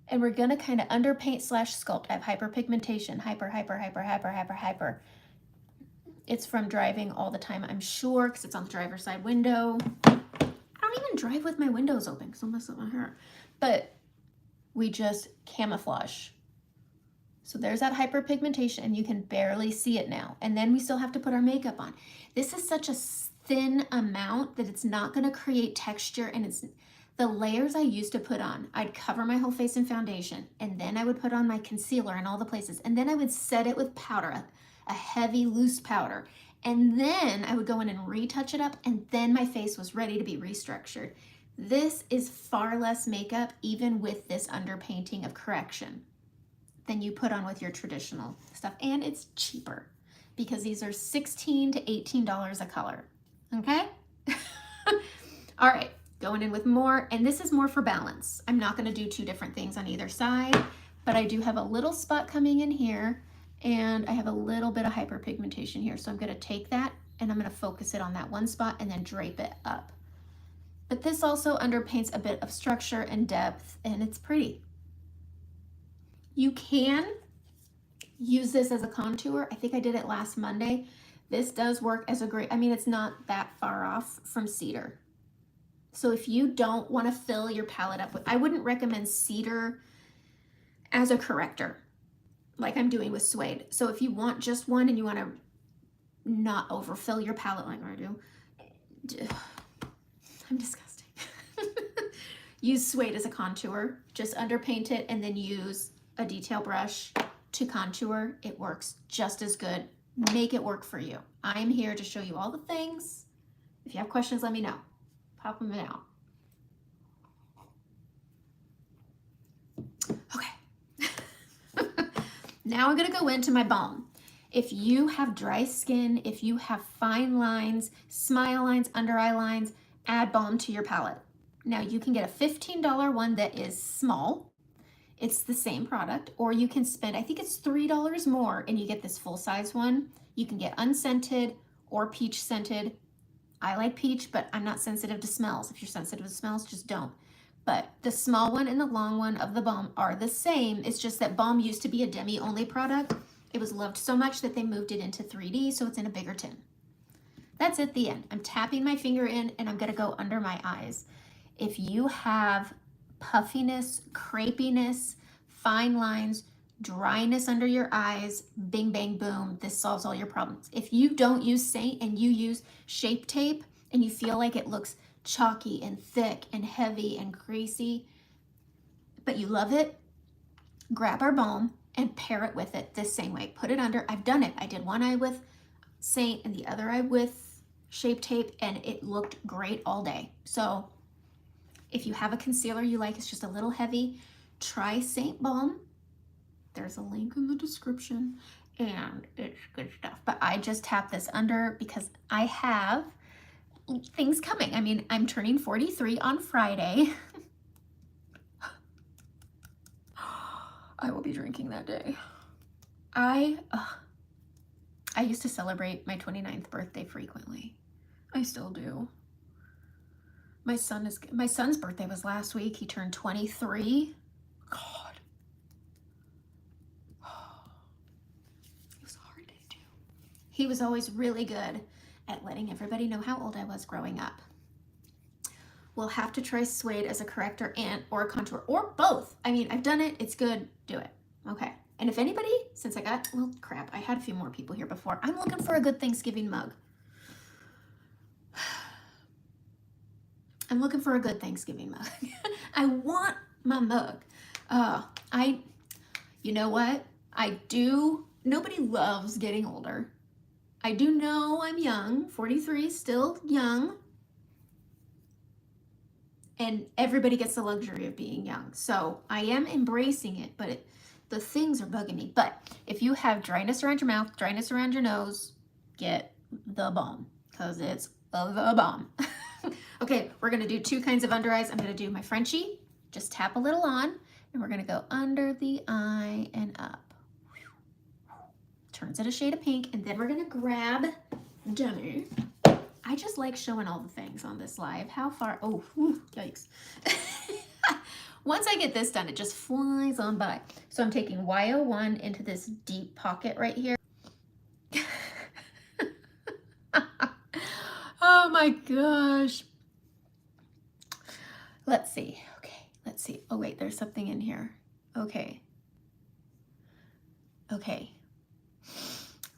and we're going to kind of underpaint / sculpt. I have hyperpigmentation, hyper. It's from driving all the time, I'm sure, because it's on the driver's side window. I don't even drive with my windows open because I'll mess up my hair. But we just camouflage. So there's that hyperpigmentation, and you can barely see it now. And then we still have to put our makeup on. This is such a thin amount that it's not going to create texture, and it's the layers I used to put on. I'd cover my whole face in foundation, and then I would put on my concealer in all the places, and then I would set it with powder, a heavy loose powder, and then I would go in and retouch it up, and then my face was ready to be restructured. This is far less makeup, even with this underpainting of correction, than you put on with your traditional stuff. And it's cheaper because these are $16 to $18 a color. Okay? All right, going in with more, and this is more for balance. I'm not going to do two different things on either side, but I do have a little spot coming in here, and I have a little bit of hyperpigmentation here. So I'm going to take that and I'm going to focus it on that one spot and then drape it up. But this also underpaints a bit of structure and depth, and it's pretty. You can use this as a contour. I think I did it last Monday. This does work as a great, I mean, it's not that far off from cedar. So if you don't want to fill your palette up with, I wouldn't recommend cedar as a corrector like I'm doing with suede. So if you want just one and you want to not overfill your palette like I do, I'm disgusting. Use suede as a contour, just underpaint it and then use a detail brush to contour. It works just as good. Make it work for you. I'm here to show you all the things. If you have questions, let me know. Pop them out. Okay. Now I'm gonna go into my balm. If you have dry skin, if you have fine lines, smile lines, under eye lines, add balm to your palette. Now you can get a $15 one that is small. It's the same product, or you can spend, I think it's $3 more and you get this full size one. You can get unscented or peach scented. I like peach, but I'm not sensitive to smells. If you're sensitive to smells, just don't. But the small one and the long one of the balm are the same. It's just that balm used to be a Demi only product. It was loved so much that they moved it into 3D, so it's in a bigger tin. That's at the end. I'm tapping my finger in and I'm gonna go under my eyes. If you have puffiness, crepiness, fine lines, dryness under your eyes, bing, bang, boom, this solves all your problems. If you don't use Saint and you use Shape Tape and you feel like it looks chalky and thick and heavy and greasy, but you love it, grab our balm and pair it with it this same way. Put it under, I've done it. I did one eye with Saint and the other eye with Shape Tape, and it looked great all day. So if you have a concealer you like, it's just a little heavy, try Saint Balm. There's a link in the description and it's good stuff. But I just tap this under because I have things coming. I mean, I'm turning 43 on Friday. I will be drinking that day. I used to celebrate my 29th birthday frequently. I still do. My son's birthday was last week. He turned 23. God. It was a hard day too. He was always really good at letting everybody know how old I was growing up. We'll have to try suede as a corrector and or a contour or both. I mean, I've done it. It's good. Do it. Okay. And if anybody, since I got, well, crap, I had a few more people here before. I'm looking for a good Thanksgiving mug. I'm looking for a good Thanksgiving mug. I want my mug. You know what? I do. Nobody loves getting older. I do know I'm young, 43, still young. And everybody gets the luxury of being young. So I am embracing it, but the things are bugging me. But if you have dryness around your mouth, dryness around your nose, get the balm because it's the balm. Okay, we're going to do two kinds of under eyes. I'm going to do my Frenchie, just tap a little on, and we're going to go under the eye and up. Turns it a shade of pink, and then we're going to grab Demi. I just like showing all the things on this live. How far? Oh, whew, yikes. Once I get this done, it just flies on by. So I'm taking Y01 into this deep pocket right here. Oh my gosh. Let's see. Okay, let's see. Oh wait, there's something in here. Okay. Okay.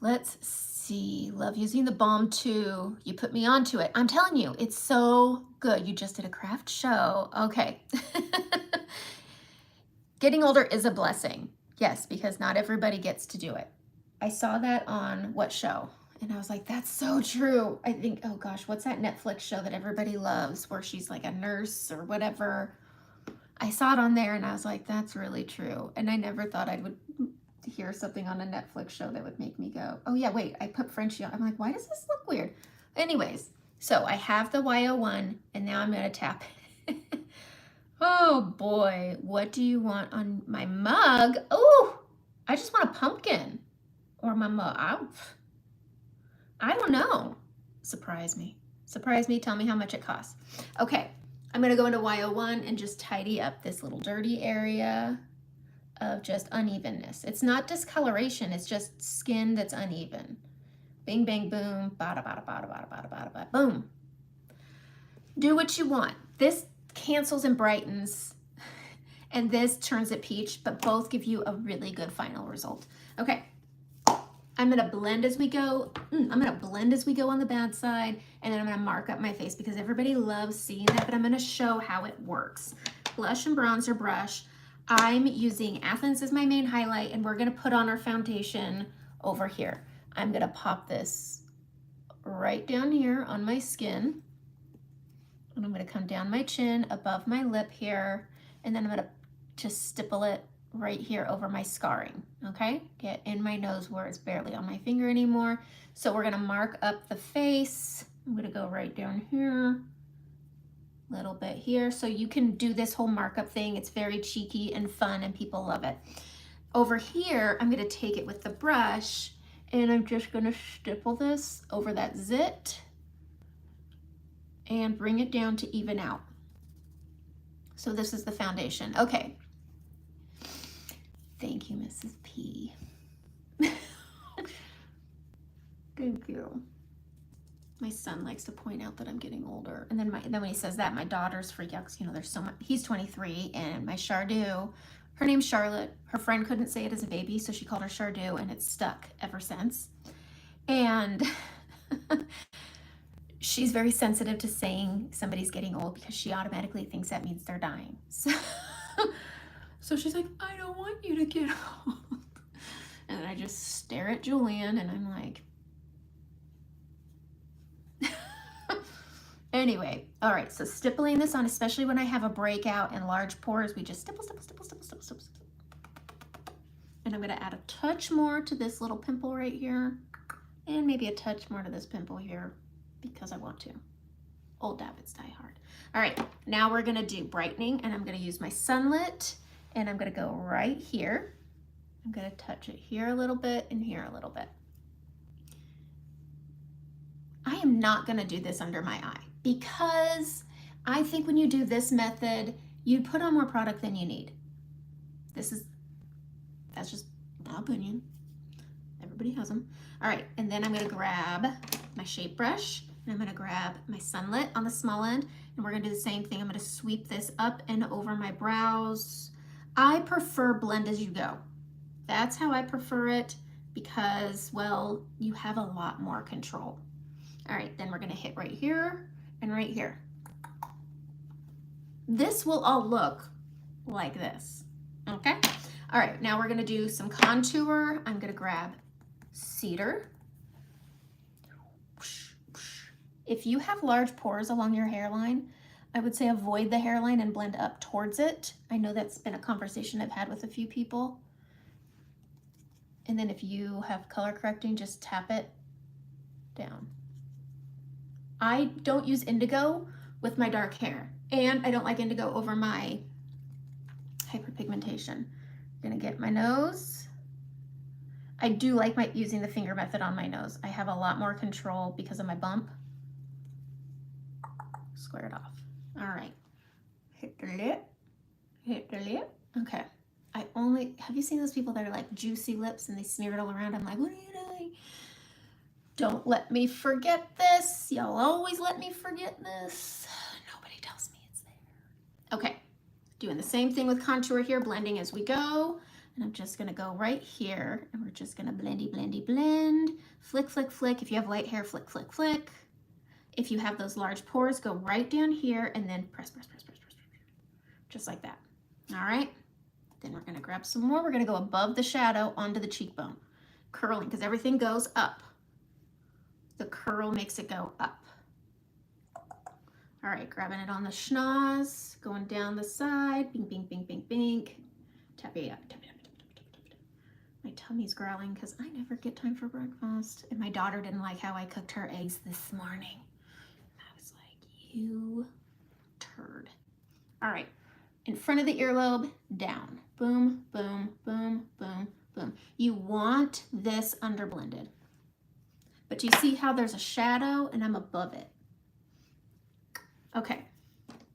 Let's see. Love using the balm too. You put me onto it. I'm telling you, it's so good. You just did a craft show. Okay. Getting older is a blessing. Yes, because not everybody gets to do it. I saw that on what show? And I was like, that's so true. I think, oh gosh, what's that Netflix show that everybody loves where she's like a nurse or whatever? I saw it on there and I was like, that's really true. And I never thought I would hear something on a Netflix show that would make me go, oh yeah, wait, I put Frenchie on. I'm like, why does this look weird? Anyways, so I have the Y01 and now I'm gonna tap it. Oh boy, what do you want on my mug? Oh, I just want a pumpkin or my mug. I don't know. Surprise me. Surprise me, tell me how much it costs. Okay, I'm gonna go into Y01 and just tidy up this little dirty area of just unevenness. It's not discoloration, it's just skin that's uneven. Bing, bang, boom, bada, bada, bada, bada, bada, bada, bada, boom. Do what you want. This cancels and brightens, and this turns it peach, but both give you a really good final result. Okay, I'm gonna blend as we go. I'm gonna blend as we go on the bad side, and then I'm gonna mark up my face because everybody loves seeing that, but I'm gonna show how it works. Blush and bronzer brush. I'm using Athens as my main highlight, and we're gonna put on our foundation over here. I'm gonna pop this right down here on my skin, and I'm gonna come down my chin, above my lip here, and then I'm gonna just stipple it right here over my scarring, okay? Get in my nose where it's barely on my finger anymore. So we're gonna mark up the face. I'm gonna go right down here, little bit here. So you can do this whole markup thing. It's very cheeky and fun and people love it. Over here, I'm gonna take it with the brush and I'm just gonna stipple this over that zit and bring it down to even out. So this is the foundation. Okay. Thank you, Mrs. P. Thank you. My son likes to point out that I'm getting older. And then when he says that, my daughters freak out because, you know, there's so much. He's 23 and my Chardu, her name's Charlotte. Her friend couldn't say it as a baby, so she called her Chardu and it's stuck ever since. And she's very sensitive to saying somebody's getting old because she automatically thinks that means they're dying. So she's like, I don't want you to get old. And then I just stare at Julian and I'm like, anyway, all right, so stippling this on, especially when I have a breakout and large pores, we just stipple, stipple, stipple, stipple, stipple, stipple, stipple. And I'm gonna add a touch more to this little pimple right here and maybe a touch more to this pimple here because I want to. Old habits die hard. All right, now we're gonna do brightening and I'm gonna use my Sunlit and I'm gonna go right here. I'm gonna touch it here a little bit and here a little bit. I am not gonna do this under my eye because I think when you do this method, you put on more product than you need. That's just my opinion. Everybody has them. All right, and then I'm gonna grab my shape brush and I'm gonna grab my Sunlit on the small end and we're gonna do the same thing. I'm gonna sweep this up and over my brows. I prefer blend as you go. That's how I prefer it because, well, you have a lot more control. All right, then we're gonna hit right here and right here. This will all look like this, okay? All right, now we're gonna do some contour. I'm gonna grab Cedar If you have large pores along your hairline, I would say avoid the hairline and blend up towards it. I know that's been a conversation I've had with a few people. And then if you have color correcting, just tap it down. I don't use indigo with my dark hair, and I don't like indigo over my hyperpigmentation. I'm gonna get my nose. I do like using the finger method on my nose. I have a lot more control because of my bump. Square it off. All right, hit the lip, hit the lip. Okay, have you seen those people that are like juicy lips and they smear it all around? I'm like, what are you doing? Don't let me forget this. Y'all always let me forget this. Nobody tells me it's there. Okay, doing the same thing with contour here, blending as we go. And I'm just gonna go right here and we're just gonna blendy, blendy, blend. Flick, flick, flick. If you have light hair, flick, flick, flick. If you have those large pores, go right down here and then press, press, press, press, press, press. Just like that. All right. Then we're gonna grab some more. We're gonna go above the shadow onto the cheekbone. Curling, because everything goes up. The curl makes it go up. All right, grabbing it on the schnoz, going down the side, bink, bink, bink, bink, bink. Tap it up, tap it up, tap it up, tap it up. My tummy's growling because I never get time for breakfast. And my daughter didn't like how I cooked her eggs this morning. I was like, you turd. All right, in front of the earlobe, down. Boom, boom, boom, boom, boom. You want this underblended. But you see how there's a shadow and I'm above it. Okay,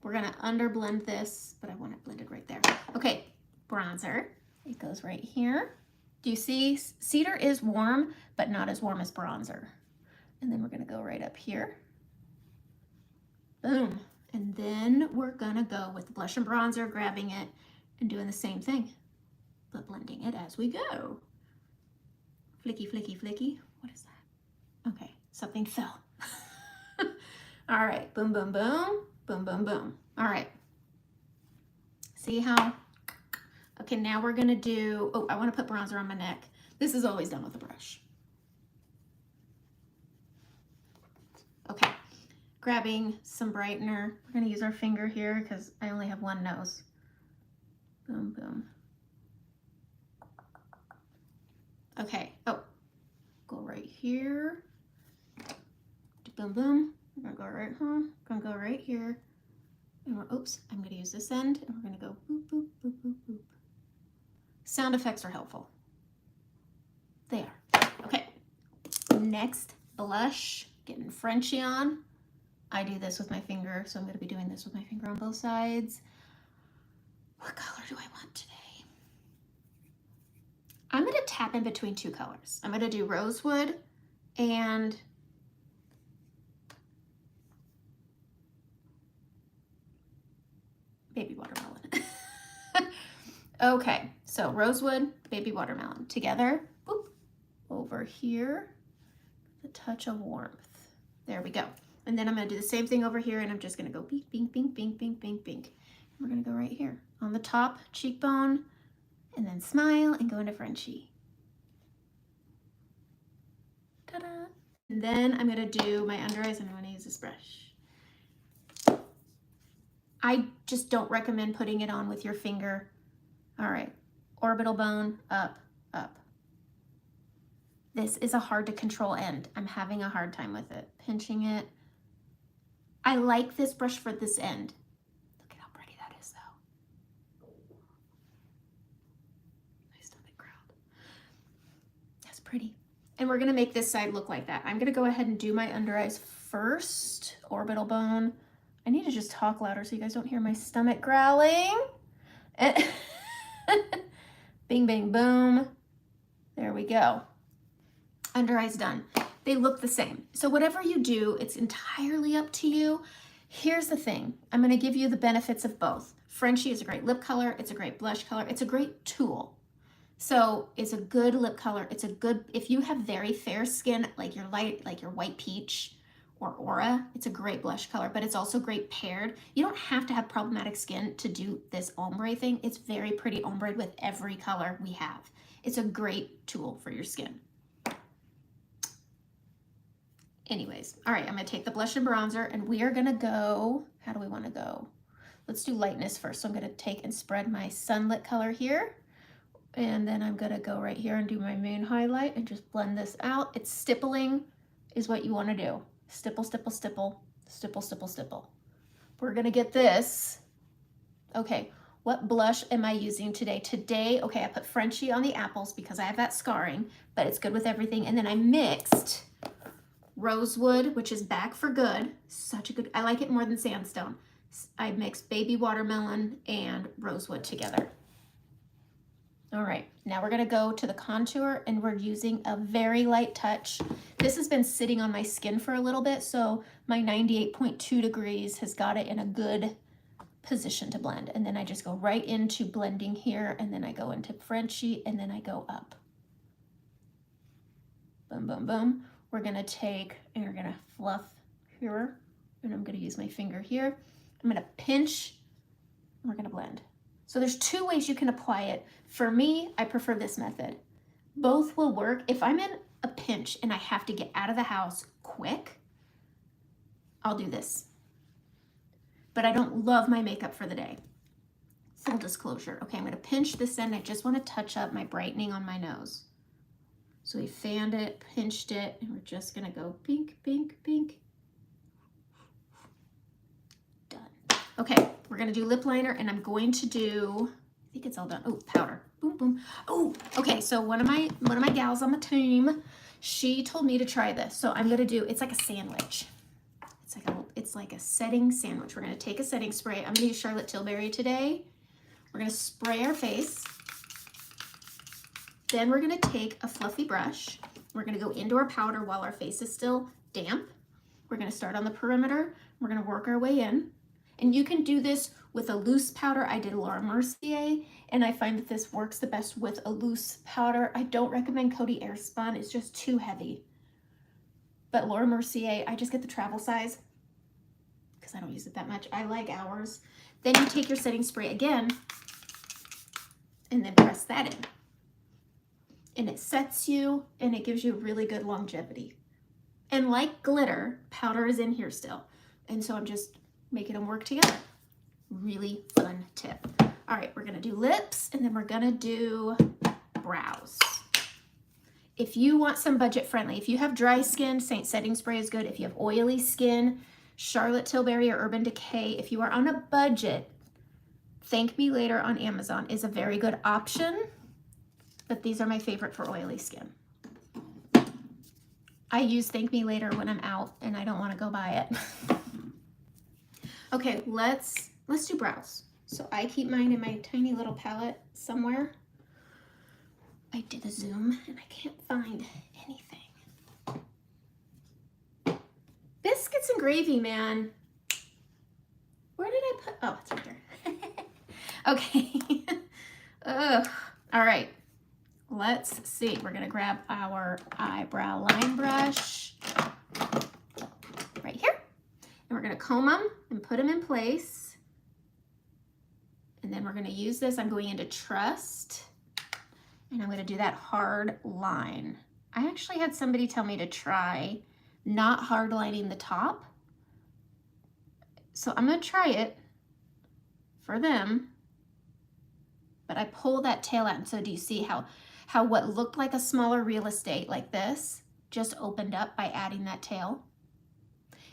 we're gonna underblend this, but I want it blended right there. Okay, bronzer, it goes right here. Do you see? Cedar is warm, but not as warm as bronzer. And then we're gonna go right up here. Boom. And then we're gonna go with the blush and bronzer, grabbing it and doing the same thing, but blending it as we go. Flicky, flicky, flicky. What is that? Okay, something fell. All right, boom, boom, boom, boom, boom, boom. All right. See how? Okay, now we're gonna do, oh, I wanna put bronzer on my neck. This is always done with a brush. Okay, grabbing some brightener. We're gonna use our finger here because I only have one nose. Boom, boom. Okay, oh, go right here. Boom, boom. We're gonna go right, gonna go right here. And we're, oops, I'm gonna use this end and we're gonna go boop, boop, boop, boop, boop. Sound effects are helpful. They are. Okay, next, blush, getting Frenchy on. I do this with my finger, so I'm gonna be doing this with my finger on both sides. What color do I want today? I'm gonna tap in between two colors. I'm gonna do rosewood and baby watermelon. Okay, so rosewood, baby watermelon together. Boop, over here, a touch of warmth. There we go. And then I'm gonna do the same thing over here and I'm just gonna go bink, bink, bink, bink, bink, bink, bink. We're gonna go right here on the top cheekbone and then smile and go into Frenchie. Ta-da. And then I'm gonna do my under eyes and I'm gonna use this brush. I just don't recommend putting it on with your finger. All right, orbital bone, up, up. This is a hard to control end. I'm having a hard time with it. Pinching it. I like this brush for this end. Look at how pretty that is though. My stomach growled. That's pretty. And we're gonna make this side look like that. I'm gonna go ahead and do my under eyes first, orbital bone. I need to just talk louder so you guys don't hear my stomach growling. Bing, bang, boom. There we go. Under eyes done. They look the same. So whatever you do, it's entirely up to you. Here's the thing. I'm gonna give you the benefits of both. Frenchie is a great lip color. It's a great blush color. It's a great tool. So it's a good lip color. It's a good, if you have very fair skin, like your white peach, or Aura, it's a great blush color, but it's also great paired. You don't have to have problematic skin to do this ombre thing. It's very pretty ombre with every color we have. It's a great tool for your skin. Anyways, all right, I'm gonna take the blush and bronzer and we are gonna go, how do we wanna go? Let's do lightness first. So I'm gonna take and spread my sunlit color here. And then I'm gonna go right here and do my moon highlight and just blend this out. It's stippling is what you wanna do. Stipple, stipple, stipple, stipple, stipple, stipple. We're gonna get this. Okay, what blush am I using today? Today, okay, I put Frenchie on the apples because I have that scarring, but it's good with everything. And then I mixed Rosewood, which is back for good. Such a good, I like it more than Sandstone. I mixed Baby Watermelon and Rosewood together. All right, now we're gonna go to the contour and we're using a very light touch. This has been sitting on my skin for a little bit, so my 98.2 degrees has got it in a good position to blend. And then I just go right into blending here, and then I go into Frenchie, and then I go up. Boom, boom, boom. We're gonna take, and we're gonna fluff here, and I'm gonna use my finger here. I'm gonna pinch, and we're gonna blend. So there's two ways you can apply it. For me, I prefer this method. Both will work. If I'm in a pinch and I have to get out of the house quick, I'll do this. But I don't love my makeup for the day. Full disclosure. Okay, I'm gonna pinch this end. I just wanna touch up my brightening on my nose. So we fanned it, pinched it, and we're just gonna go pink, pink, pink. Done. Okay, we're gonna do lip liner, and I'm going to do, I think it's all done. Oh, powder. Boom, boom. Oh, okay, so one of my gals on the team, she told me to try this. So I'm gonna do, it's like a sandwich. It's like a setting sandwich. We're gonna take a setting spray. I'm gonna use Charlotte Tilbury today. We're gonna spray our face. Then we're gonna take a fluffy brush. We're gonna go into our powder while our face is still damp. We're gonna start on the perimeter. We're gonna work our way in. And you can do this with a loose powder. I did Laura Mercier, and I find that this works the best with a loose powder. I don't recommend Coty Airspun. It's just too heavy. But Laura Mercier, I just get the travel size because I don't use it that much. I like ours. Then you take your setting spray again and then press that in. And it sets you, and it gives you really good longevity. And like glitter, powder is in here still. And so I'm just making them work together. Really fun tip. All right, we're gonna do lips, and then we're gonna do brows. If you want some budget friendly, if you have dry skin, Saint Setting Spray is good. If you have oily skin, Charlotte Tilbury or Urban Decay. If you are on a budget, Thank Me Later on Amazon is a very good option, but these are my favorite for oily skin. I use Thank Me Later when I'm out and I don't want to go buy it. Okay, let's do brows. So I keep mine in my tiny little palette somewhere. I did a zoom and I can't find anything. Biscuits and gravy, man. Where did I put, oh, it's right there. Okay. Ugh. All right, let's see. We're gonna grab our eyebrow line brush right here. And we're gonna comb them and put them in place. And then we're gonna use this. I'm going into Trust. And I'm gonna do that hard line. I actually had somebody tell me to try not hard lining the top. So I'm gonna try it for them, but I pull that tail out. And so do you see how what looked like a smaller real estate like this just opened up by adding that tail?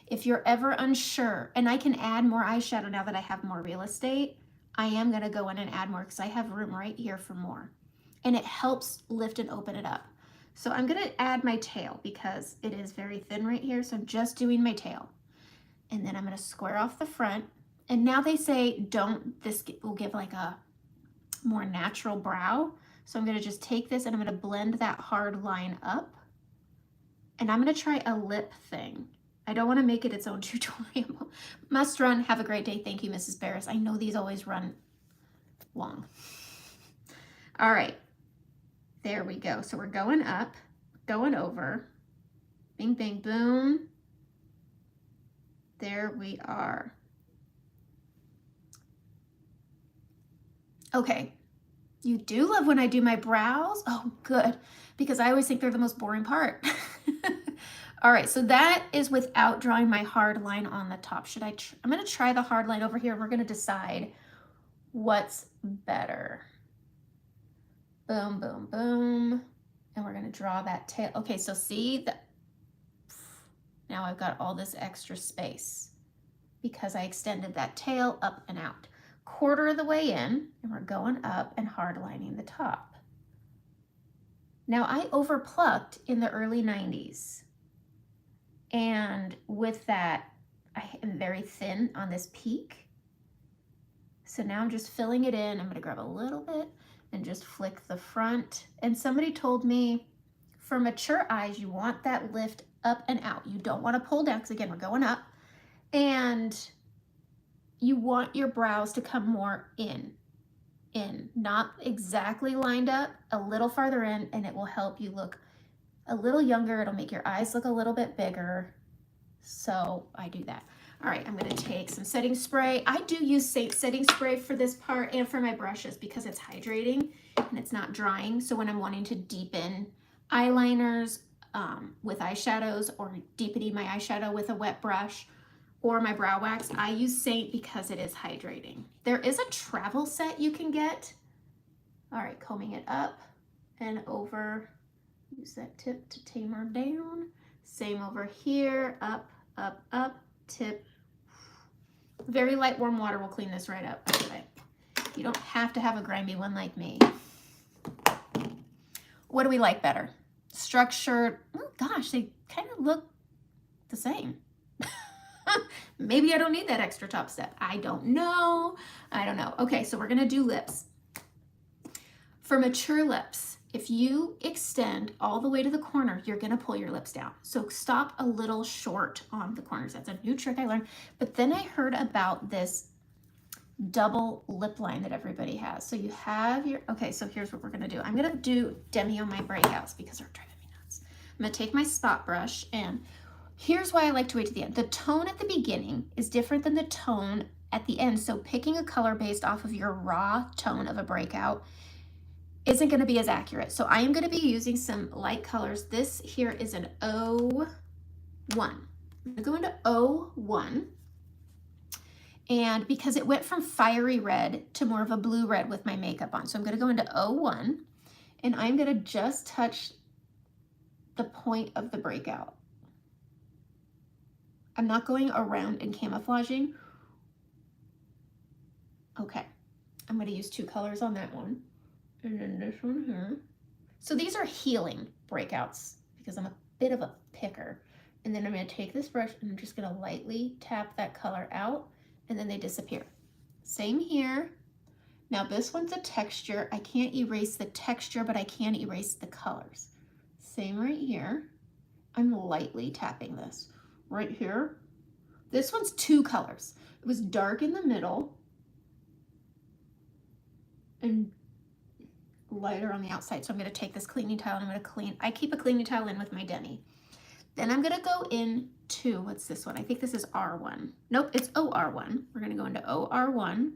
If you're ever unsure, and I can add more eyeshadow now that I have more real estate, I am gonna go in and add more because I have room right here for more. And it helps lift and open it up. So I'm gonna add my tail because it is very thin right here. So I'm just doing my tail. And then I'm gonna square off the front. And now they say this will give like a more natural brow. So I'm gonna just take this and I'm gonna blend that hard line up. And I'm gonna try a lip thing. I don't wanna make it its own tutorial. Must run, have a great day. Thank you, Mrs. Barris. I know these always run long. All right, there we go. So we're going up, going over, bing, bing, boom. There we are. Okay, you do love when I do my brows? Oh, good, because I always think they're the most boring part. All right, so that is without drawing my hard line on the top. I'm gonna try the hard line over here. We're gonna decide what's better. Boom, boom, boom. And we're gonna draw that tail. Okay, so see that now I've got all this extra space because I extended that tail up and out. Quarter of the way in, and we're going up and hard lining the top. Now I over plucked in the early 90s. And with that, I am very thin on this peak. So now I'm just filling it in. I'm gonna grab a little bit and just flick the front. And somebody told me for mature eyes, you want that lift up and out. You don't wanna pull down, because again, we're going up. And you want your brows to come more in, not exactly lined up, a little farther in, and it will help you look a little younger. It'll make your eyes look a little bit bigger. So I do that. All right, I'm gonna take some setting spray. I do use setting spray for this part and for my brushes because it's hydrating and it's not drying. So when I'm wanting to deepen eyeliners with eyeshadows, or deepening my eyeshadow with a wet brush, or my brow wax, I use Saint because it is hydrating. There is a travel set you can get. All right, combing it up and over. Use that tip to tamer down. Same over here, up, up, up, tip. Very light warm water will clean this right up, by the way. You don't have to have a grimy one like me. What do we like better? Structured, oh gosh, they kind of look the same. Maybe I don't need that extra top step. I don't know. Okay, so we're gonna do lips. For mature lips, if you extend all the way to the corner, you're gonna pull your lips down. So stop a little short on the corners. That's a new trick I learned. But then I heard about this double lip line that everybody has. So you have your, okay, so here's what we're gonna do. I'm gonna do demi on my breakouts because they're driving me nuts. I'm gonna take my spot brush, and here's why I like to wait to the end. The tone at the beginning is different than the tone at the end. So picking a color based off of your raw tone of a breakout isn't going to be as accurate. So I am going to be using some light colors. This here is an O1. I'm going to go into O1. And because it went from fiery red to more of a blue red with my makeup on. So I'm going to go into O1, and I'm going to just touch the point of the breakout. I'm not going around and camouflaging. Okay, I'm going to use two colors on that one. And then this one here. So these are healing breakouts because I'm a bit of a picker. And then I'm going to take this brush and I'm just going to lightly tap that color out, and then they disappear. Same here. Now this one's a texture. I can't erase the texture, but I can erase the colors. Same right here. I'm lightly tapping this. Right here. This one's two colors. It was dark in the middle and lighter on the outside. So I'm going to take this cleaning towel and I'm going to clean. I keep a cleaning towel in with my demi. Then I'm going to go into, what's this one? I think this is R1. Nope, it's OR1. We're going to go into OR1,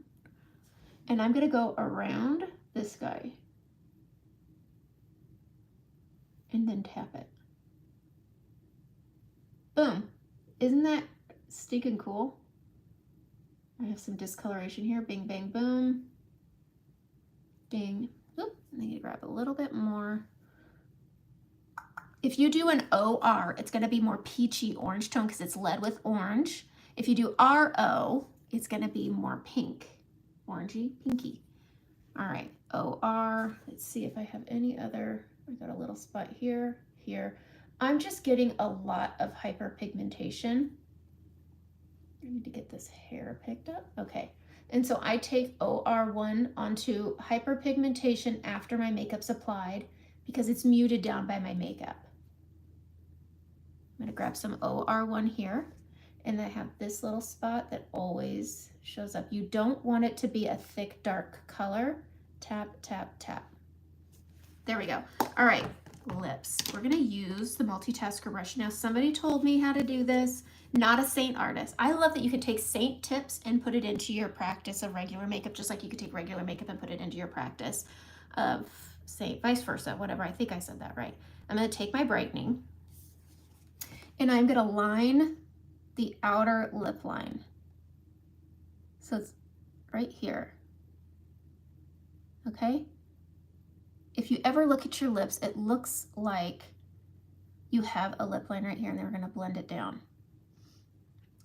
and I'm going to go around this guy and then tap it. Boom. Isn't that stinking cool? I have some discoloration here. Bing, bang, boom. Ding. Oop. I need to grab a little bit more. If you do an OR, it's going to be more peachy orange tone because it's led with orange. If you do RO, it's going to be more pink. Orangey, pinky. All right, OR. Let's see if I have any other. I got a little spot here, here. I'm just getting a lot of hyperpigmentation. I need to get this hair picked up. Okay. And so I take OR1 onto hyperpigmentation after my makeup's applied because it's muted down by my makeup. I'm going to grab some OR1 here, and I have this little spot that always shows up. You don't want it to be a thick, dark color. Tap, tap, tap. There we go. All right, lips. We're going to use the multitasker brush. Now, somebody told me how to do this. Not a Saint artist. I love that you can take Saint tips and put it into your practice of regular makeup, just like you could take regular makeup and put it into your practice of Saint, vice versa, whatever. I think I said that right. I'm going to take my brightening, And I'm gonna line the outer lip line. So it's right here, okay? If you ever look at your lips, it looks like you have a lip line right here, and then we're gonna blend it down.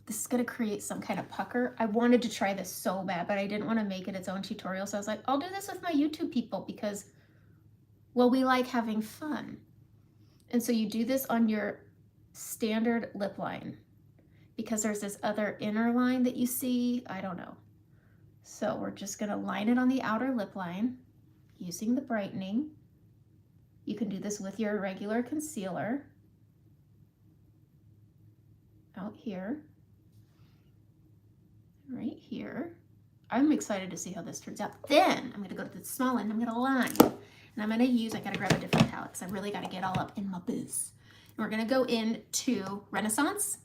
This is gonna create some kind of pucker. I wanted to try this so bad, but I didn't wanna make it its own tutorial, so I was like, I'll do this with my YouTube people because, well, we like having fun. And so you do this on your standard lip line because there's this other inner line that you see, I don't know. So we're just gonna line it on the outer lip line using the brightening. You can do this with your regular concealer. Out here, right here. I'm excited to see how this turns out. Then I'm gonna go to the small end, I'm gonna line. And I'm gonna use, I gotta grab a different palette because I really gotta get all up in my booth. And we're gonna go into Renaissance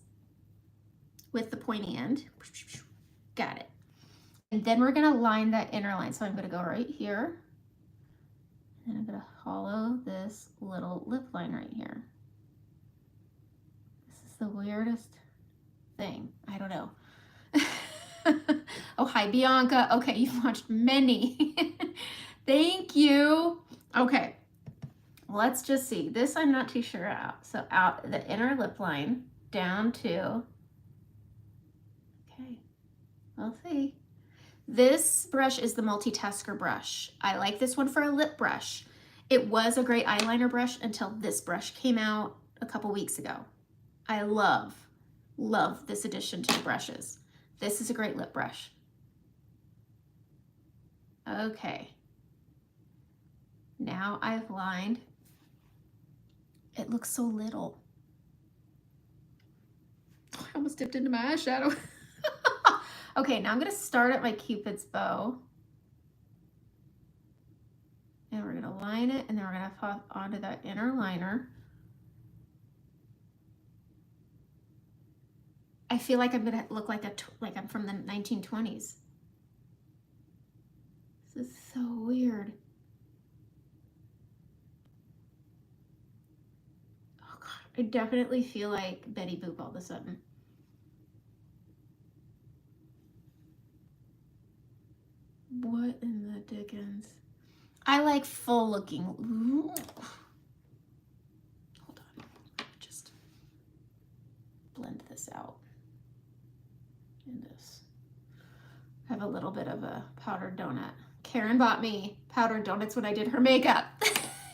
with the pointy end. Got it. And then we're gonna line that inner line. So I'm gonna go right here. And I'm gonna hollow this little lip line right here. This is the weirdest thing. I don't know. Oh, hi, Bianca. Okay, you've watched many. Thank you. Okay, let's just see. This I'm not too sure out. So out the inner lip line down to, okay, we'll see. This brush is the Multitasker brush. I like this one for a lip brush. It was a great eyeliner brush until this brush came out a couple weeks ago. I love this addition to the brushes. This is a great lip brush. Okay. Now I've lined. It looks so little. I almost dipped into my eyeshadow. Okay, now I'm gonna start at my Cupid's bow. And we're gonna line it, and then we're gonna pop onto that inner liner. I feel like I'm gonna look like I'm from the 1920s. This is so weird. Oh God, I definitely feel like Betty Boop all of a sudden. What in the dickens? I like full looking. Ooh. Hold on, just blend this out. In this, I have a little bit of a powdered donut. Karen bought me powdered donuts when I did her makeup.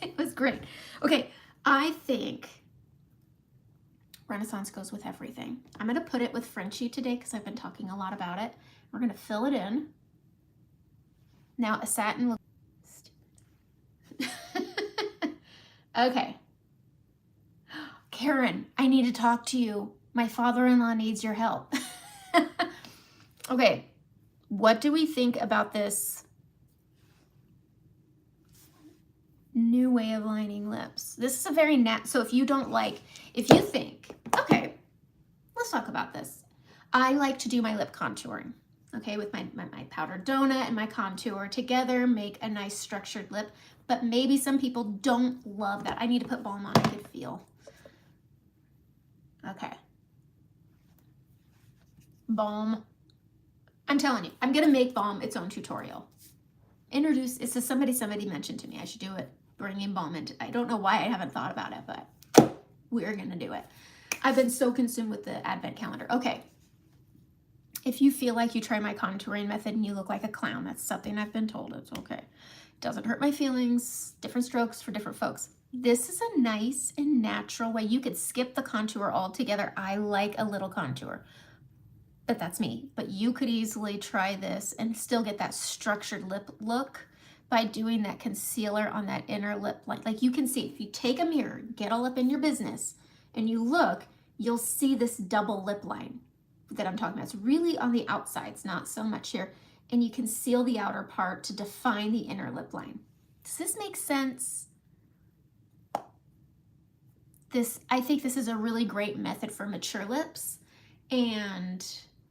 It was great. Okay, I think Renaissance goes with everything. I'm gonna put it with Frenchie today because I've been talking a lot about it. We're gonna fill it in. Now a satin look. Okay. Karen, I need to talk to you. My father-in-law needs your help. Okay, what do we think about this new way of lining lips? This is a very so if you think, okay, let's talk about this. I like to do my lip contouring, okay, with my powdered donut and my contour together, make a nice structured lip, but maybe some people don't love that. I need to put balm on, I could feel. Okay. Balm. I'm telling you, I'm gonna make balm its own tutorial. It's just somebody mentioned to me I should do it, bringing balm into, I don't know why I haven't thought about it, but we're gonna do it. I've been so consumed with the advent calendar. Okay, if you feel like you try my contouring method and you look like a clown, that's something I've been told, it's okay. Doesn't hurt my feelings, different strokes for different folks. This is a nice and natural way. You could skip the contour altogether. I like a little contour, but that's me. But you could easily try this and still get that structured lip look by doing that concealer on that inner lip line. Like you can see, if you take a mirror, get all up in your business, and you look, you'll see this double lip line that I'm talking about. It's really on the outsides, not so much here. And you conceal the outer part to define the inner lip line. Does this make sense? I think this is a really great method for mature lips, and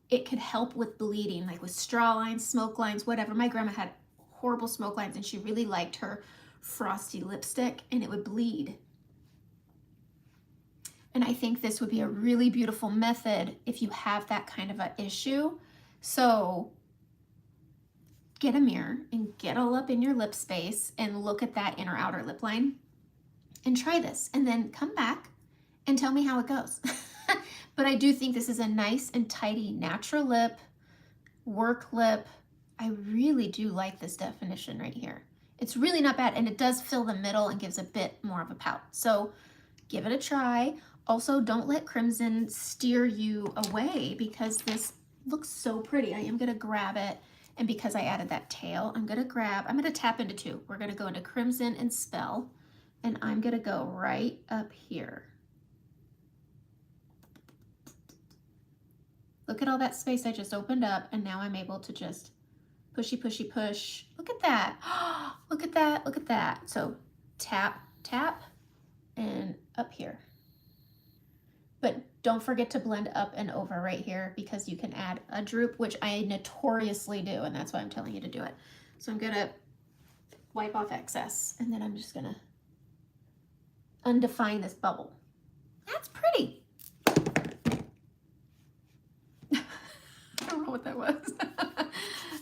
it could help with bleeding, like with straw lines, smoke lines, whatever. My grandma had horrible smoke lines and she really liked her frosty lipstick and it would bleed. And I think this would be a really beautiful method if you have that kind of an issue. So get a mirror and get all up in your lip space and look at that inner outer lip line and try this, and then come back and tell me how it goes. But I do think this is a nice and tidy natural lip, work lip. I really do like this definition right here. It's really not bad, and it does fill the middle and gives a bit more of a pout. So give it a try. Also, don't let crimson steer you away because this looks so pretty. I am gonna grab it, and because I added that tail, I'm gonna tap into two. We're gonna go into Crimson and Spell, and I'm gonna go right up here. Look at all that space I just opened up, and now I'm able to just pushy, pushy, push. Look at that. Look at that, look at that. So tap, tap, and up here. But don't forget to blend up and over right here because you can add a droop, which I notoriously do, and that's why I'm telling you to do it. So I'm gonna wipe off excess, and then I'm just gonna undefine this bubble. That's pretty. I don't know what that was.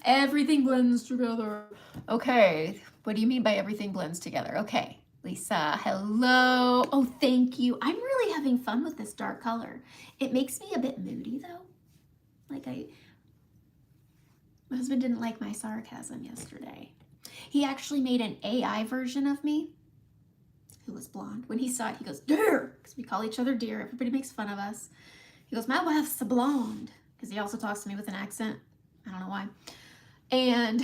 Everything blends together. Okay, what do you mean by everything blends together? Okay, Lisa, hello. Oh, thank you. I'm really having fun with this dark color. It makes me a bit moody though. Like my husband didn't like my sarcasm yesterday. He actually made an AI version of me who was blonde. When he saw it, he goes, dear, because we call each other dear. Everybody makes fun of us. He goes, my wife's a blonde, because he also talks to me with an accent. I don't know why. And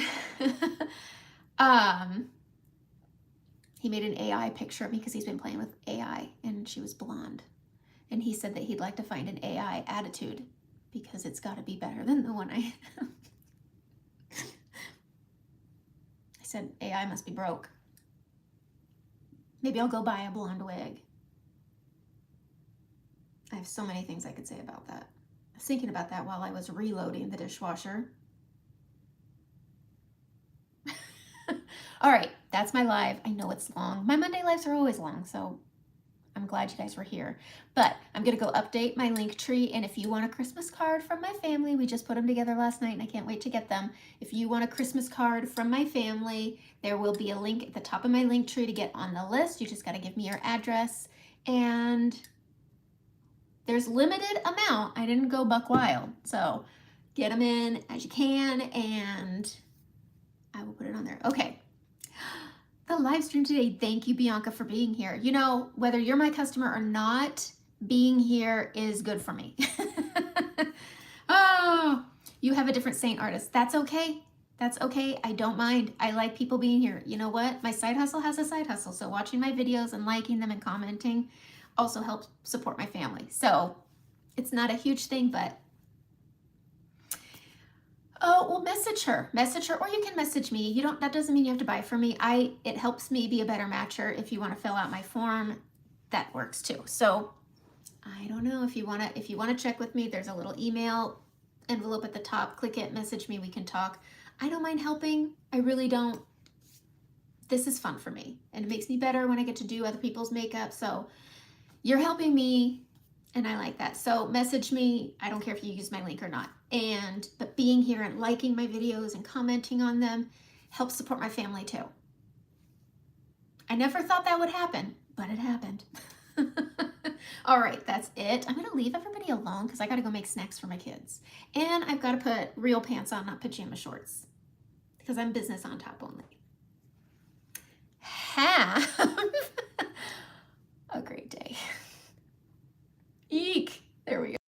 he made an AI picture of me because he's been playing with AI, and she was blonde. And he said that he'd like to find an AI attitude because it's got to be better than the one I have. I said, AI must be broke. Maybe I'll go buy a blonde wig. I have so many things I could say about that. I was thinking about that while I was reloading the dishwasher. All right, that's my live. I know it's long. My Monday lives are always long, so I'm glad you guys were here. But I'm gonna go update my Linktree, and if you want a Christmas card from my family, we just put them together last night and I can't wait to get them. If you want a Christmas card from my family, there will be a link at the top of my Linktree to get on the list. You just gotta give me your address, and there's limited amount. I didn't go buck wild, so get them in as you can, and I will put it on there. Okay. The live stream today. Thank you, Bianca, for being here. You know, whether you're my customer or not, being here is good for me. Oh, you have a different Saint artist. That's okay. That's okay. I don't mind. I like people being here. You know what? My side hustle has a side hustle. So watching my videos and liking them and commenting also helps support my family. So it's not a huge thing, but oh, well, message her, or you can message me. You don't, that doesn't mean you have to buy from me. It helps me be a better matcher. If you want to fill out my form, that works too. So I don't know if you want to check with me, there's a little email envelope at the top. Click it, message me, we can talk. I don't mind helping. I really don't. This is fun for me, and it makes me better when I get to do other people's makeup. So you're helping me, and I like that. So message me. I don't care if you use my link or not. But being here and liking my videos and commenting on them helps support my family too. I never thought that would happen, but it happened. All right, that's it. I'm gonna leave everybody alone because I gotta go make snacks for my kids. And I've gotta put real pants on, not pajama shorts, because I'm business on top only. Have a great day.